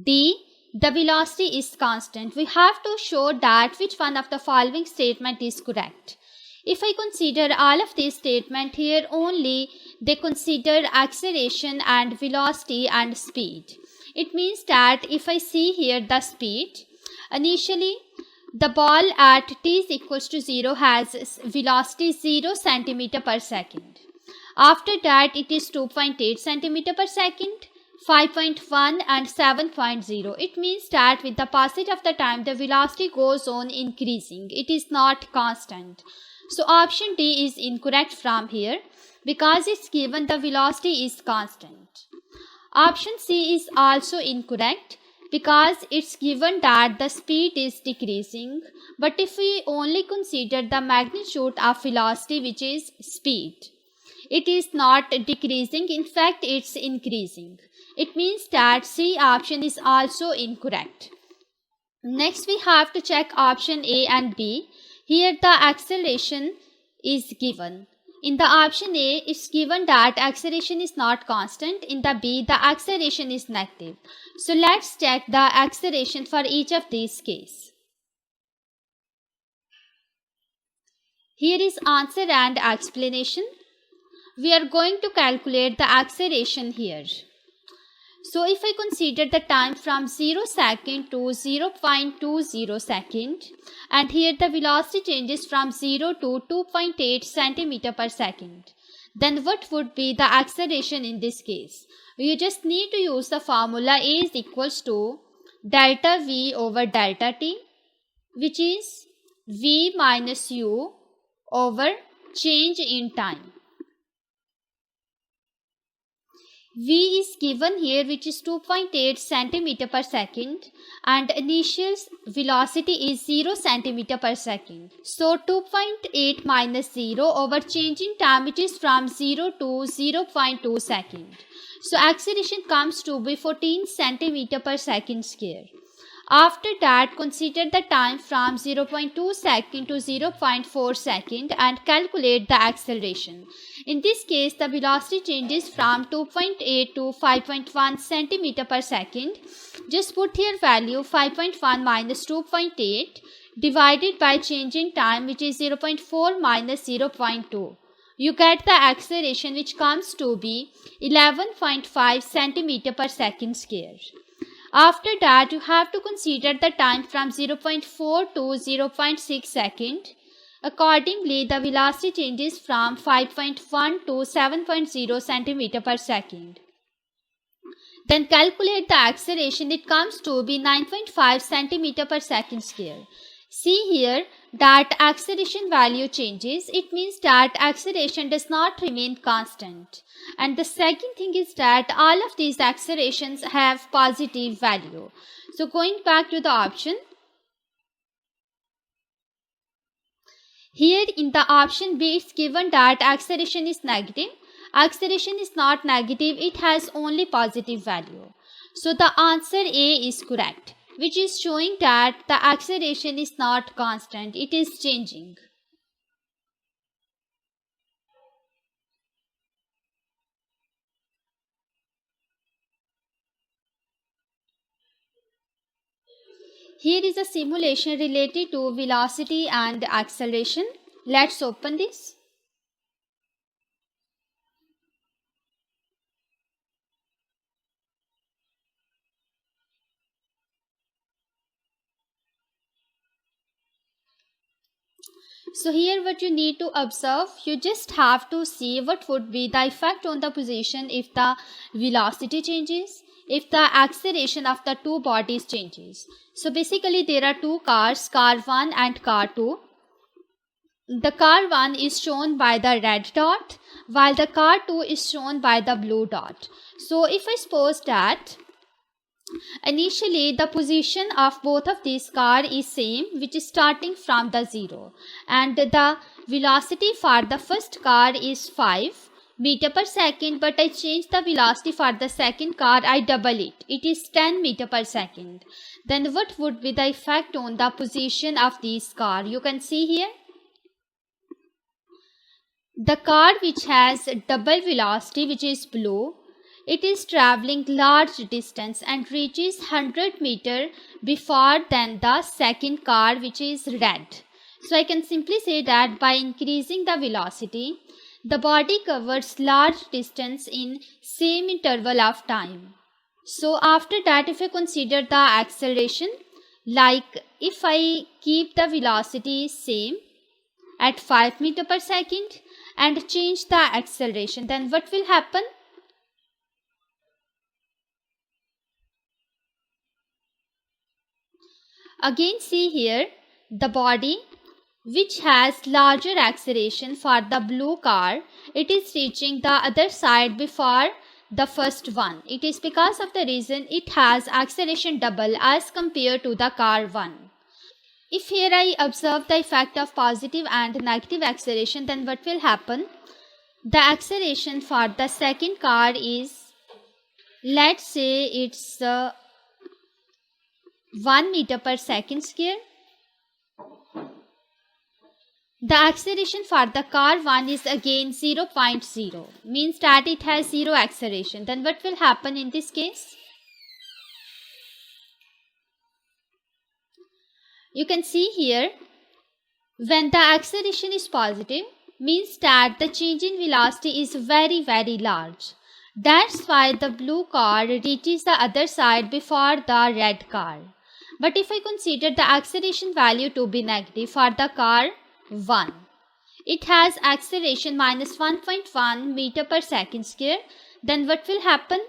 D, the velocity is constant. We have to show that which one of the following statement is correct. If I consider all of these statements here only, they consider acceleration and velocity and speed. It means that if I see here the speed, initially the ball at t is equals to 0 has velocity 0 centimeter per second. After that it is 2.8 centimeter per second, 5.1 and 7.0. It means that with the passage of the time the velocity goes on increasing. It is not constant. So option D is incorrect from here because it's given the velocity is constant. Option C is also incorrect because it's given that the speed is decreasing, but if we only consider the magnitude of velocity, which is speed, it is not decreasing, in fact it's increasing. It means that C option is also incorrect. Next we have to check option A and B. Here the acceleration is given. In the option A, it's given that acceleration is not constant. In the B, the acceleration is negative. So let's check the acceleration for each of these cases. Here is answer and explanation. We are going to calculate the acceleration here. So if I consider the time from 0 second to 0.20 second, and here the velocity changes from 0 to 2.8 centimeter per second, then what would be the acceleration in this case? You just need to use the formula A is equals to delta V over delta T, which is V minus U over change in time. V is given here, which is 2.8 centimeter per second, and initial velocity is 0 centimeter per second. So 2.8 minus 0 over change in time, which is from 0 to 0.2 second. So acceleration comes to be 14 centimeter per second square. After that, consider the time from 0.2 second to 0.4 second and calculate the acceleration. In this case, the velocity changes from 2.8 to 5.1 centimeter per second. Just put here value 5.1 minus 2.8 divided by change in time, which is 0.4 minus 0.2. You get the acceleration, which comes to be 11.5 centimeter per second square. After that, you have to consider the time from 0.4 to 0.6 second. Accordingly, the velocity changes from 5.1 to 7.0 centimeter per second. Then calculate the acceleration. It comes to be 9.5 centimeter per second square. See here that acceleration value changes. It means that acceleration does not remain constant. And the second thing is that all of these accelerations have positive value. So going back to the option. Here in the option B, it's given that acceleration is negative. Acceleration is not negative, it has only positive value. So the answer A is correct, which is showing that the acceleration is not constant, it is changing. Here is a simulation related to velocity and acceleration. Let's open this. So here what you need to observe, you just have to see what would be the effect on the position if the velocity changes, if the acceleration of the two bodies changes. So basically there are two cars, car 1 and car 2. The car 1 is shown by the red dot while the car 2 is shown by the blue dot. So if I suppose that initially the position of both of these cars is same, which is starting from the 0, and the velocity for the first car is 5 meter per second, but I change the velocity for the second car, I double it, it is 10 meter per second. Then what would be the effect on the position of these cars? You can see here the car which has double velocity, which is blue, it is traveling large distance and reaches 100 meter before than the second car which is red. So I can simply say that by increasing the velocity, the body covers large distance in same interval of time. So after that, if I consider the acceleration, like if I keep the velocity same at 5 meter per second and change the acceleration, then what will happen? Again see here, the body which has larger acceleration for the blue car, it is reaching the other side before the first one. It is because of the reason it has acceleration double as compared to the car 1. If here I observe the effect of positive and negative acceleration, then what will happen? The acceleration for the second car is, let's say it's 1 meter per second square. The acceleration for the car 1 is again 0.0, means that it has 0 acceleration. Then what will happen in this case? You can see here, when the acceleration is positive, means that the change in velocity is very large. That's why the blue car reaches the other side before the red car. But if I consider the acceleration value to be negative for the car 1, it has acceleration minus 1.1 meter per second square, then what will happen?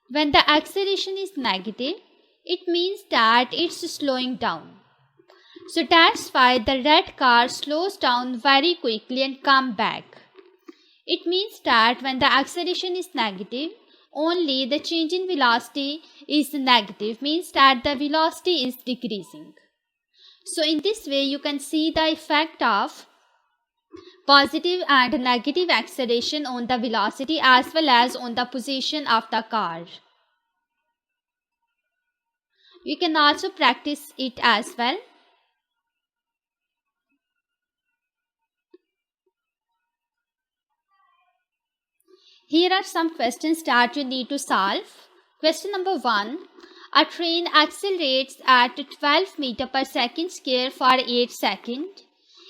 When the acceleration is negative, it means that it's slowing down. So that's why the red car slows down very quickly and come back. It means that when the acceleration is negative, only the change in velocity is negative, means that the velocity is decreasing. So in this way you can see the effect of positive and negative acceleration on the velocity as well as on the position of the car. You can also practice it as well. Here are some questions that you need to solve. Question number 1. A train accelerates at 12 meter per second square for 8 seconds.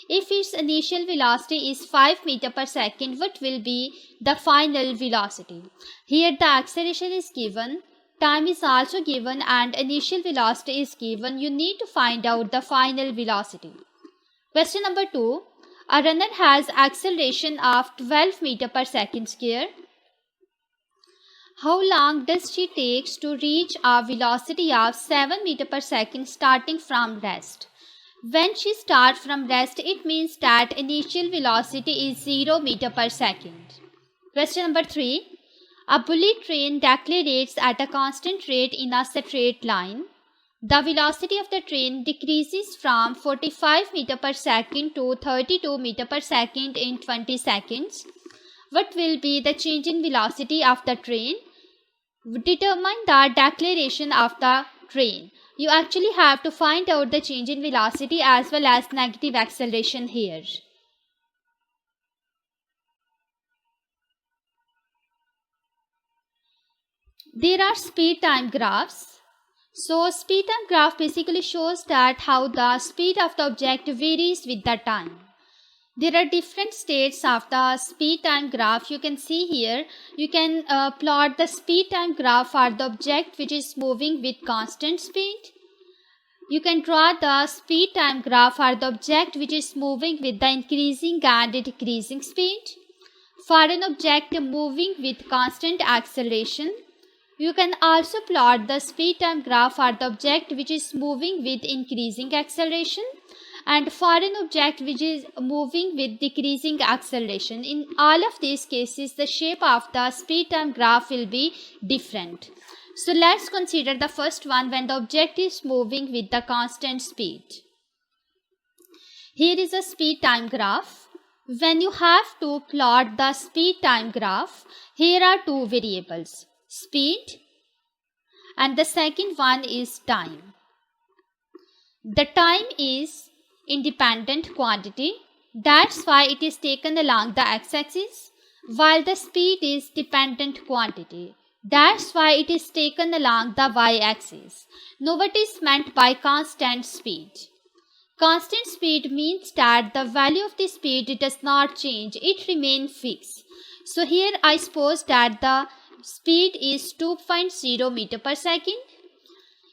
If its initial velocity is 5 meter per second, what will be the final velocity? Here the acceleration is given, time is also given, and initial velocity is given. You need to find out the final velocity. Question number 2. A runner has acceleration of 12 meter per second square. How long does she take to reach a velocity of 7 meter per second starting from rest? When she starts from rest, it means that initial velocity is 0 meter per second. Question number 3. A bullet train decelerates at a constant rate in a straight line. The velocity of the train decreases from 45 meter per second to 32 meter per second in 20 seconds. What will be the change in velocity of the train? Determine the deceleration of the train. You actually have to find out the change in velocity as well as negative acceleration here. There are speed time graphs. So speed time graph basically shows that how the speed of the object varies with the time. There are different states of the speed time graph. You can see here, you can plot the speed time graph for the object which is moving with constant speed. You can draw the speed time graph for the object which is moving with the increasing and decreasing speed. For an object moving with constant acceleration, you can also plot the speed time graph for the object which is moving with increasing acceleration. and foreign object which is moving with decreasing acceleration. In all of these cases, the shape of the speed time graph will be different. So let's consider the first one, when the object is moving with the constant speed. Here is a speed time graph. When you have to plot the speed time graph, here are two variables, speed and the second one is time. The time is independent quantity, that's why it is taken along the x-axis, while the speed is dependent quantity, that's why it is taken along the y-axis. Now what is meant by constant speed? Constant speed means that the value of the speed does not change, it remains fixed. So here I suppose that the speed is 2.0 meter per second.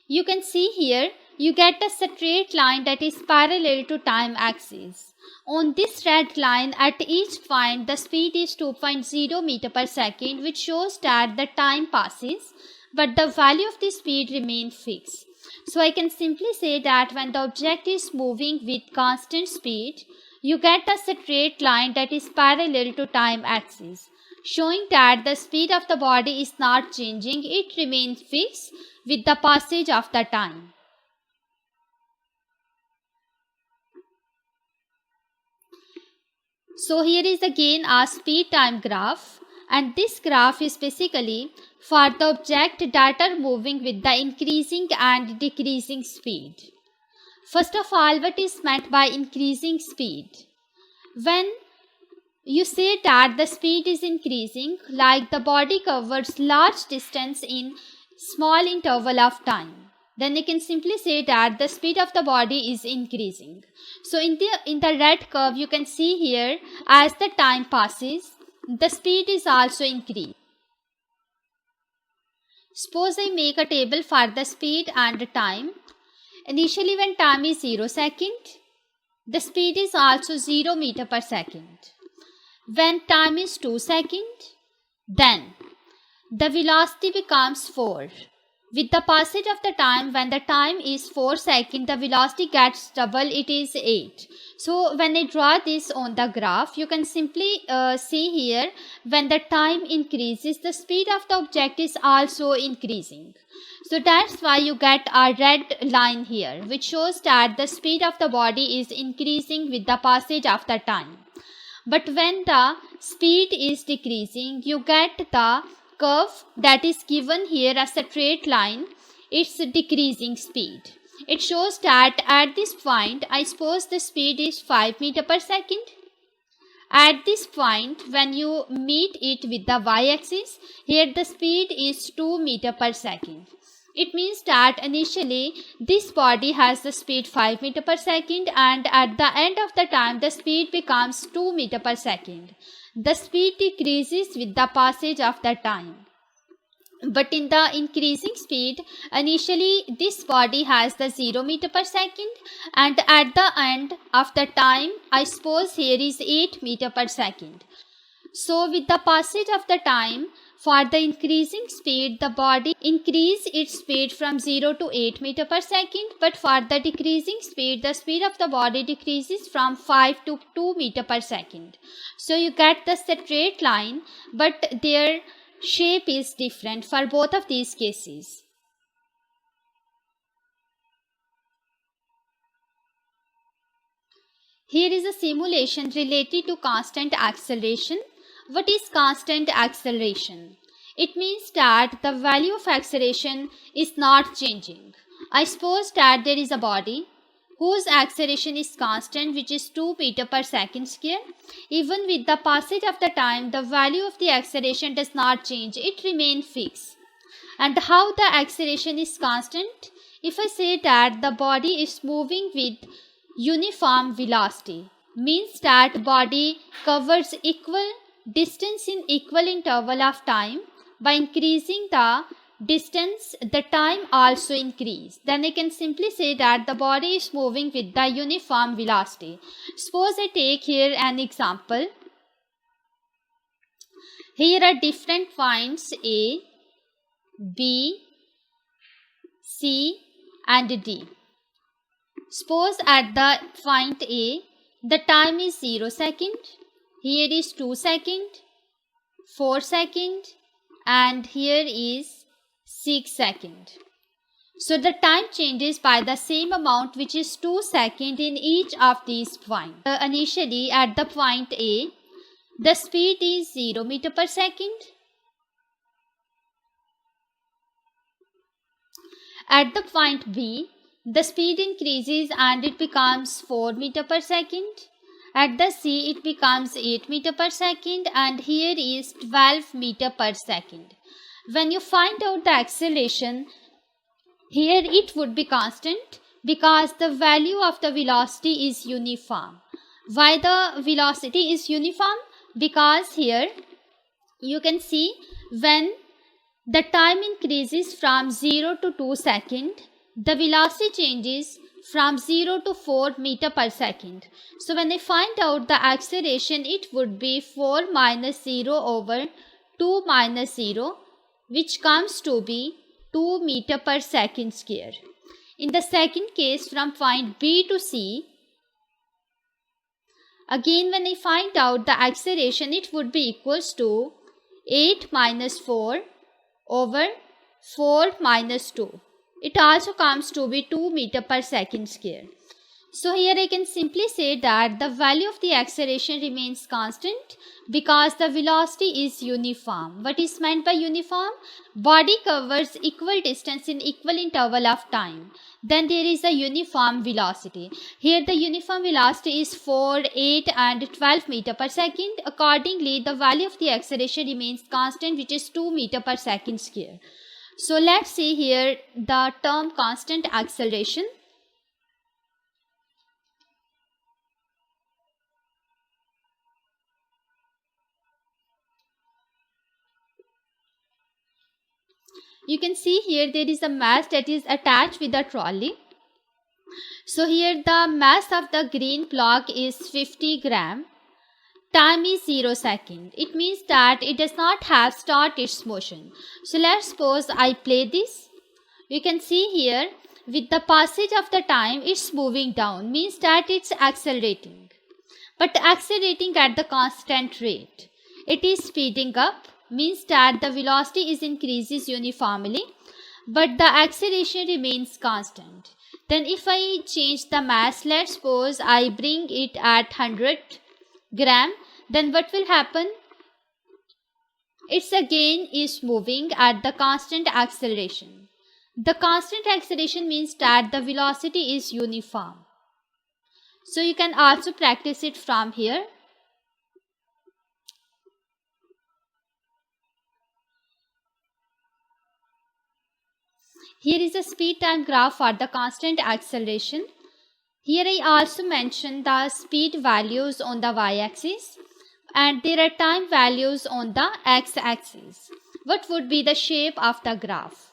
You can see here you get a straight line that is parallel to time axis. On this red line at each point the speed is 2.0 meter per second, which shows that the time passes but the value of the speed remains fixed. So I can simply say that when the object is moving with constant speed, you get a straight line that is parallel to time axis, showing that the speed of the body is not changing, it remains fixed with the passage of the time. So here is again a speed time graph, and this graph is basically for the object that are moving with the increasing and decreasing speed. First of all, what is meant by increasing speed? When you say that the speed is increasing, like the body covers large distance in small interval of time, then you can simply say that the speed of the body is increasing. So in the red curve you can see here, as the time passes, the speed is also increased. Suppose I make a table for the speed and the time. Initially when time is 0 second, the speed is also 0 meter per second. When time is 2 seconds, then the velocity becomes 4. With the passage of the time, when the time is 4 seconds, the velocity gets double, it is 8. So when I draw this on the graph, you can simply see here, when the time increases, the speed of the object is also increasing. So that's why you get a red line here, which shows that the speed of the body is increasing with the passage of the time. But when the speed is decreasing, you get the curve that is given here as a straight line, it's decreasing speed. It shows that at this point, I suppose the speed is 5 meter per second. At this point, when you meet it with the y-axis, here the speed is 2 meter per second. It means that initially this body has the speed 5 meter per second, and at the end of the time the speed becomes 2 meter per second. The speed decreases with the passage of the time. But in the increasing speed, initially this body has the 0 meter per second, and at the end of the time, I suppose here is 8 meter per second. So with the passage of the time, for the increasing speed, the body increase its speed from 0 to 8 meter per second, but for the decreasing speed, the speed of the body decreases from 5 to 2 meter per second. So you get the straight line, but their shape is different for both of these cases. Here is a simulation related to constant acceleration. What is constant acceleration? It means that the value of acceleration is not changing. I suppose that there is a body whose acceleration is constant, which is 2 meter per second square. Even with the passage of the time, the value of the acceleration does not change, it remains fixed. And how the acceleration is constant? If I say that the body is moving with uniform velocity, means that body covers equal distance in equal interval of time. By increasing the distance, the time also increase. Then I can simply say that the body is moving with the uniform velocity. Suppose I take here an example. Here are different points A, B, C and D. Suppose at the point A, the time is 0 second, here is 2 second, 4 second, and here is 6 second. So the time changes by the same amount, which is 2 seconds in each of these points. Initially at the point A, the speed is 0 meter per second. At the point B, the speed increases and it becomes 4 meter per second. At the C, it becomes 8 meter per second, and here is 12 meter per second. When you find out the acceleration, here it would be constant because the value of the velocity is uniform. Why the velocity is uniform? Because here you can see when the time increases from 0 to 2 seconds, the velocity changes from 0 to 4 meter per second. So when I find out the acceleration, it would be 4 minus 0 over 2 minus 0, which comes to be 2 meter per second square. In the second case, from point B to C, again when I find out the acceleration, it would be equals to 8 minus 4 over 4 minus 2. It also comes to be 2 meter per second square. So here I can simply say that the value of the acceleration remains constant because the velocity is uniform. What is meant by uniform? Body covers equal distance in equal interval of time. Then there is a uniform velocity. Here the uniform velocity is 4, 8 and 12 meter per second. Accordingly, the value of the acceleration remains constant, which is 2 meter per second square. So let's see here the term constant acceleration. You can see here there is a mass that is attached with the trolley. So here the mass of the green block is 50 gram. Time is 0 second. It means that it does not have start its motion. So let's suppose I play this. You can see here with the passage of the time it's moving down, means that it's accelerating. But accelerating at the constant rate. It is speeding up, means that the velocity is increases uniformly, but the acceleration remains constant. Then if I change the mass, let's suppose I bring it at 100 gram, then what will happen? It's again is moving at the constant acceleration. The constant acceleration means that the velocity is uniform. So you can also practice it from here. Here is a speed time graph for the constant acceleration. Here I also mentioned the speed values on the y-axis and there are time values on the x-axis. What would be the shape of the graph?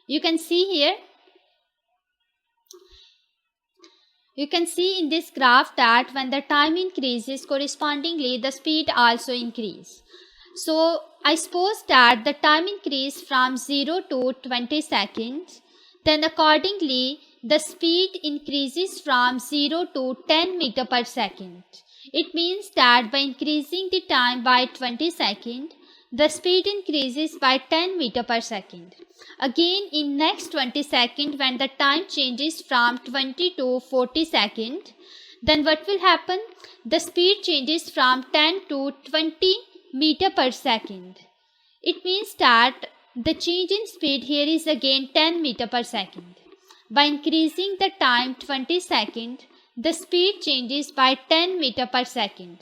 You can see here. You can see in this graph that when the time increases, correspondingly the speed also increases. So I suppose that the time increase from 0 to 20 seconds, then accordingly the speed increases from 0 to 10 meter per second. It means that by increasing the time by 20 seconds, the speed increases by 10 meter per second. Again in next 20 seconds, when the time changes from 20 to 40 seconds, then what will happen? The speed changes from 10 to 20 meter per second. It means that the change in speed here is again 10 meter per second. By increasing the time 20 seconds, the speed changes by 10 meter per second.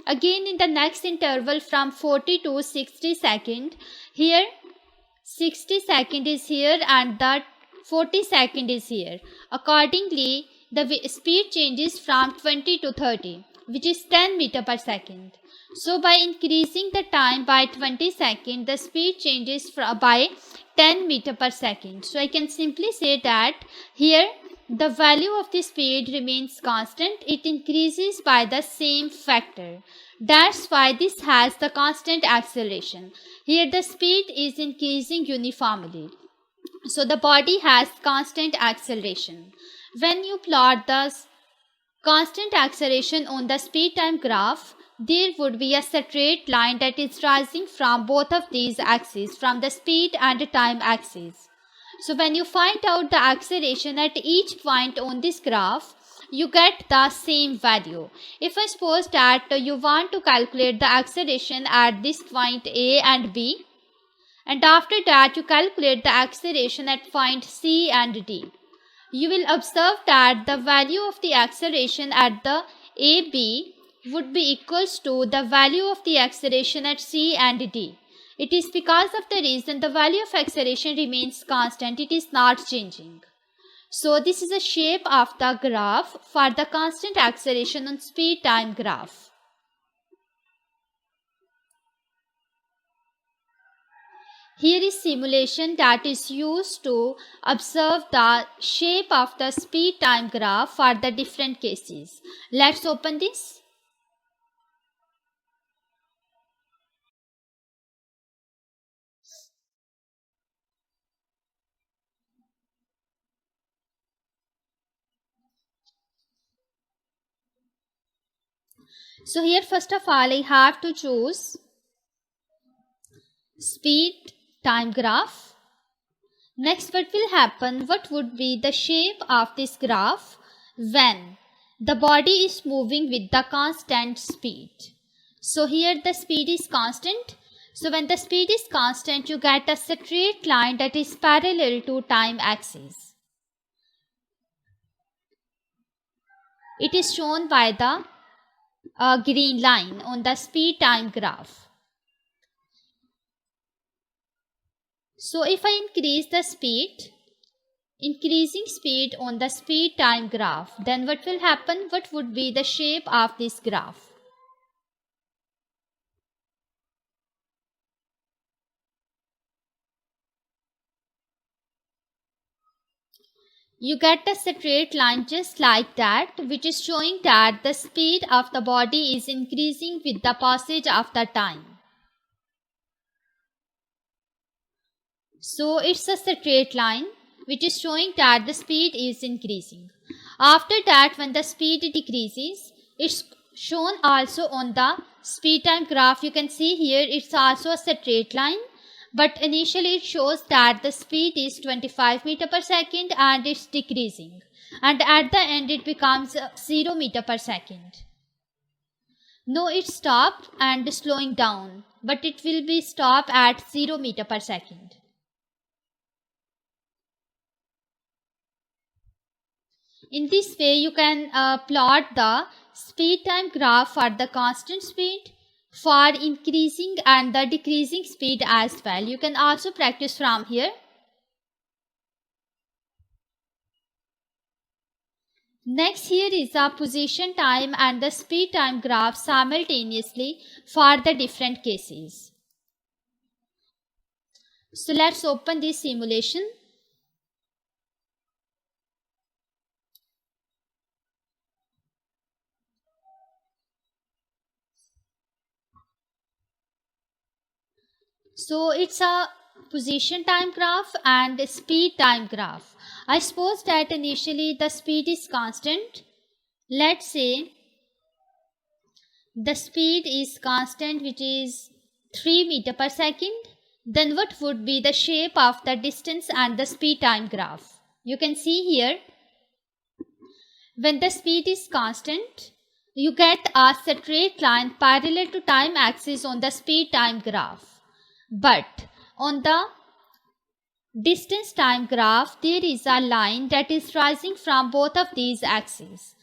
Again in the next interval from 40 to 60 second, here 60 second is here and that 40 second is here. Accordingly, the speed changes from 20 to 30, which is 10 meter per second. So by increasing the time by 20 seconds, the speed changes by 10 meter per second. So I can simply say that here the value of the speed remains constant. It increases by the same factor. That's why this has the constant acceleration. Here the speed is increasing uniformly. So the body has constant acceleration. When you plot the constant acceleration on the speed time graph, there would be a straight line that is rising from both of these axes, from the speed and time axis. So when you find out the acceleration at each point on this graph, you get the same value. If I suppose that you want to calculate the acceleration at this point A and B, and after that you calculate the acceleration at point C and D, you will observe that the value of the acceleration at the AB would be equals to the value of the acceleration at C and D. It is because of the reason the value of acceleration remains constant, it is not changing. So this is a shape of the graph for the constant acceleration on speed time graph. Here is simulation that is used to observe the shape of the speed time graph for the different cases. Let's open this. So here first of all I have to choose speed time graph. Next, what will happen? What would be the shape of this graph when the body is moving with the constant speed? So here the speed is constant. So when the speed is constant, you get a straight line that is parallel to time axis. It is shown by the green line on the speed time graph. So if I increase the speed, increasing speed on the speed time graph, then what will happen? What would be the shape of this graph? You get a straight line just like that, which is showing that the speed of the body is increasing with the passage of the time. So it's a straight line which is showing that the speed is increasing. After that, when the speed decreases, it's shown also on the speed time graph. You can see here it's also a straight line, but initially it shows that the speed is 25 meter per second and it's decreasing, and at the end it becomes 0 meter per second. No, it stopped and slowing down, but it will be stop at 0 meter per second. In this way, you can plot the speed time graph for the constant speed, for increasing and the decreasing speed as well. You can also practice from here. Next, here is the position time and the speed time graph simultaneously for the different cases. So let's open this simulation. So it's a position time graph and speed time graph. I suppose that initially the speed is constant. Let's say the speed is constant, which is 3 meter per second. Then what would be the shape of the distance and the speed time graph? You can see here, when the speed is constant, you get a straight line parallel to time axis on the speed time graph. But on the distance time graph, there is a line that is rising from both of these axes,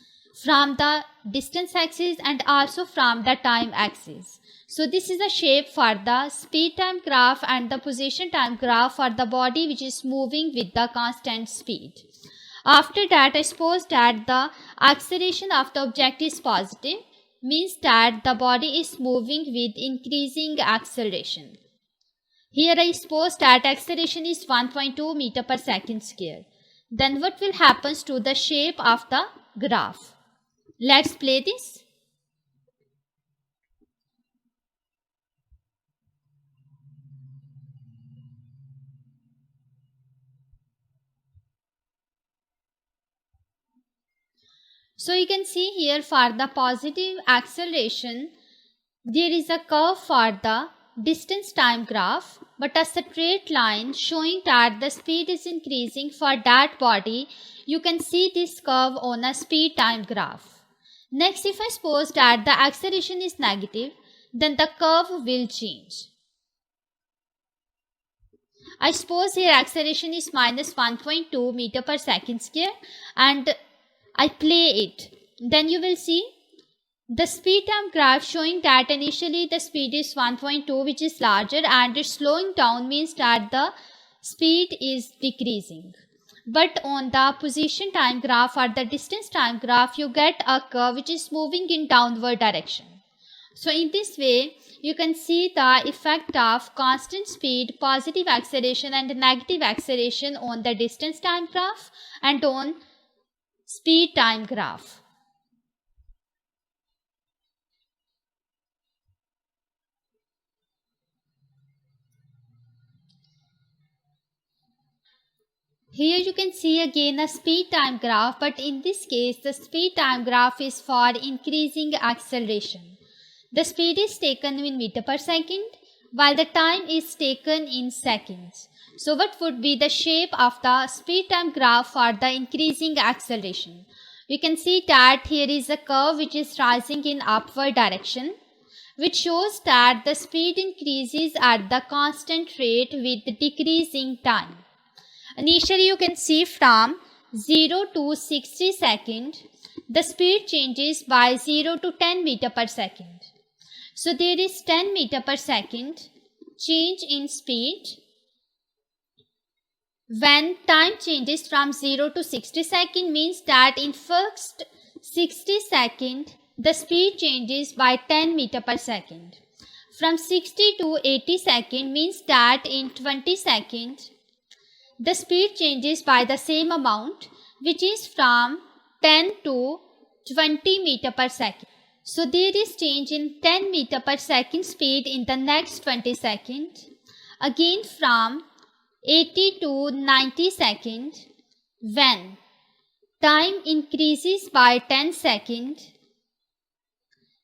from the distance axis and also from the time axis. So this is a shape for the speed time graph and the position time graph for the body which is moving with the constant speed. After that, I suppose that the acceleration of the object is positive, means that the body is moving with increasing acceleration. Here I suppose that acceleration is 1.2 meter per second square. Then what will happen to the shape of the graph? Let's play this. So you can see here for the positive acceleration, there is a curve for the distance time graph, but a straight line showing that the speed is increasing for that body. You can see this curve on a speed time graph. Next, if I suppose that the acceleration is negative, then the curve will change. I suppose here acceleration is minus 1.2 meter per second square and I play it. Then you will see the speed time graph showing that initially the speed is 1.2, which is larger, and it's slowing down means that the speed is decreasing. But on the position time graph or the distance time graph, you get a curve which is moving in downward direction. So in this way, you can see the effect of constant speed, positive acceleration and negative acceleration on the distance time graph and on speed time graph. Here you can see again a speed time graph, but in this case the speed time graph is for increasing acceleration. The speed is taken in meter per second while the time is taken in seconds. So what would be the shape of the speed time graph for the increasing acceleration? You can see that here is a curve which is rising in upward direction, which shows that the speed increases at the constant rate with decreasing time. Initially you can see from 0 to 60 seconds, the speed changes by 0 to 10 meter per second. So there is 10 meter per second change in speed when time changes from 0 to 60 seconds, means that in first 60 seconds the speed changes by 10 meter per second. From 60 to 80 seconds means that in 20 seconds the speed changes by the same amount, which is from 10 to 20 meter per second. So there is change in 10 meter per second speed in the next 20 seconds. Again from 80 to 90 seconds, when time increases by 10 seconds,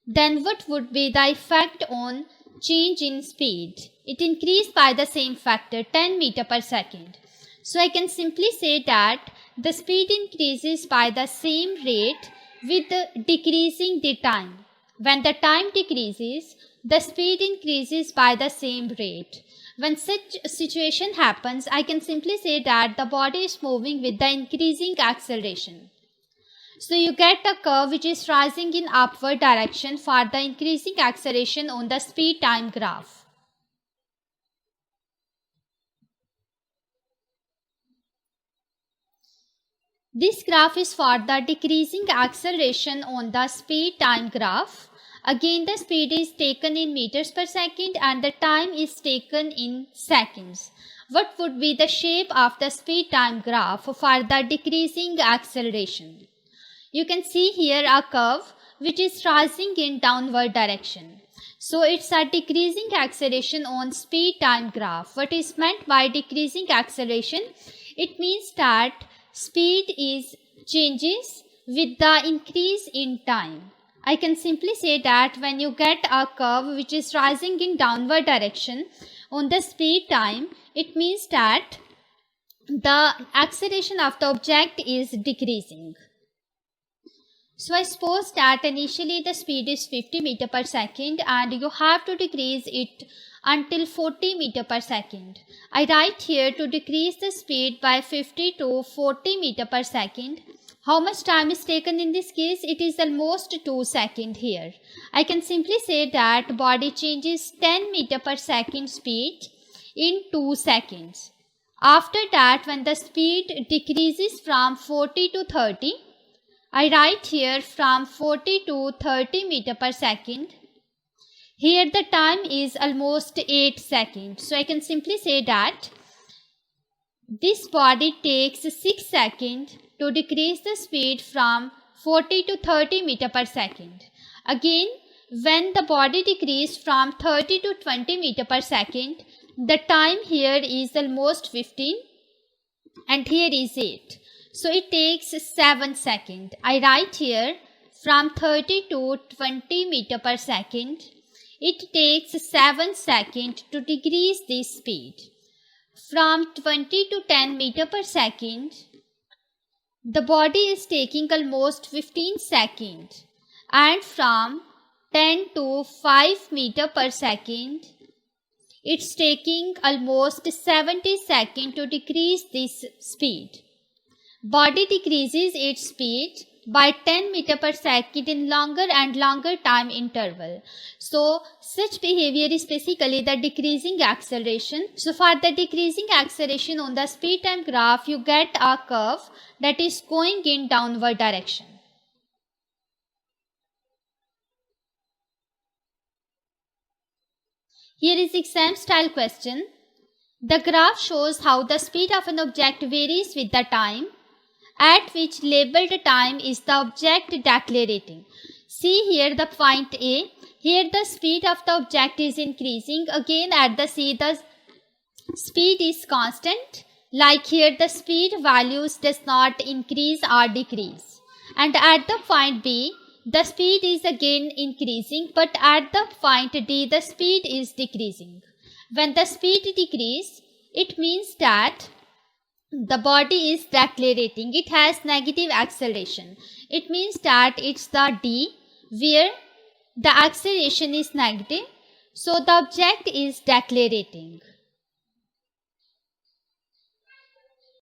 then what would be the effect on change in speed? It increased by the same factor, 10 meter per second. So I can simply say that the speed increases by the same rate with decreasing the time. When the time decreases, the speed increases by the same rate. When such a situation happens, I can simply say that the body is moving with the increasing acceleration. So you get a curve which is rising in upward direction for the increasing acceleration on the speed time graph. This graph is for the decreasing acceleration on the speed time graph. Again the speed is taken in meters per second and the time is taken in seconds. What would be the shape of the speed time graph for the decreasing acceleration? You can see here a curve which is rising in downward direction. So it's a decreasing acceleration on speed time graph. What is meant by decreasing acceleration? It means that speed is changes with the increase in time. I can simply say that when you get a curve which is rising in downward direction on the speed time, it means that the acceleration of the object is decreasing. So I suppose that initially the speed is 50 meter per second and you have to decrease it until 40 meter per second. I write here to decrease the speed by 50 to 40 meter per second. How much time is taken in this case? It is almost 2 seconds here. I can simply say that body changes 10 meter per second speed in 2 seconds. After that, when the speed decreases from 40 to 30, I write here from 40 to 30 meter per second. Here the time is almost 8 seconds. So I can simply say that this body takes 6 seconds to decrease the speed from 40 to 30 meter per second. Again, when the body decreases from 30 to 20 meter per second, the time here is almost 15 and here is 8. So it takes 7 seconds. I write here from 30 to 20 meter per second. It takes 7 seconds to decrease this speed. From 20 to 10 meter per second, the body is taking almost 15 seconds. And from 10 to 5 meter per second, it's taking almost 70 seconds to decrease this speed. Body decreases its speed by 10 meter per second in longer and longer time interval. So such behavior is basically the decreasing acceleration. So for the decreasing acceleration on the speed time graph, you get a curve that is going in downward direction. Here is exam style question. The graph shows how the speed of an object varies with the time at which labeled time is the object decelerating. See here the point A. Here the speed of the object is increasing. Again at the C the speed is constant. Like here the speed values does not increase or decrease. And at the point B, the speed is again increasing, but at the point D the speed is decreasing. When the speed decreases, it means that the body is decelerating. It has negative acceleration. It means that it's the D where the acceleration is negative. So the object is decelerating.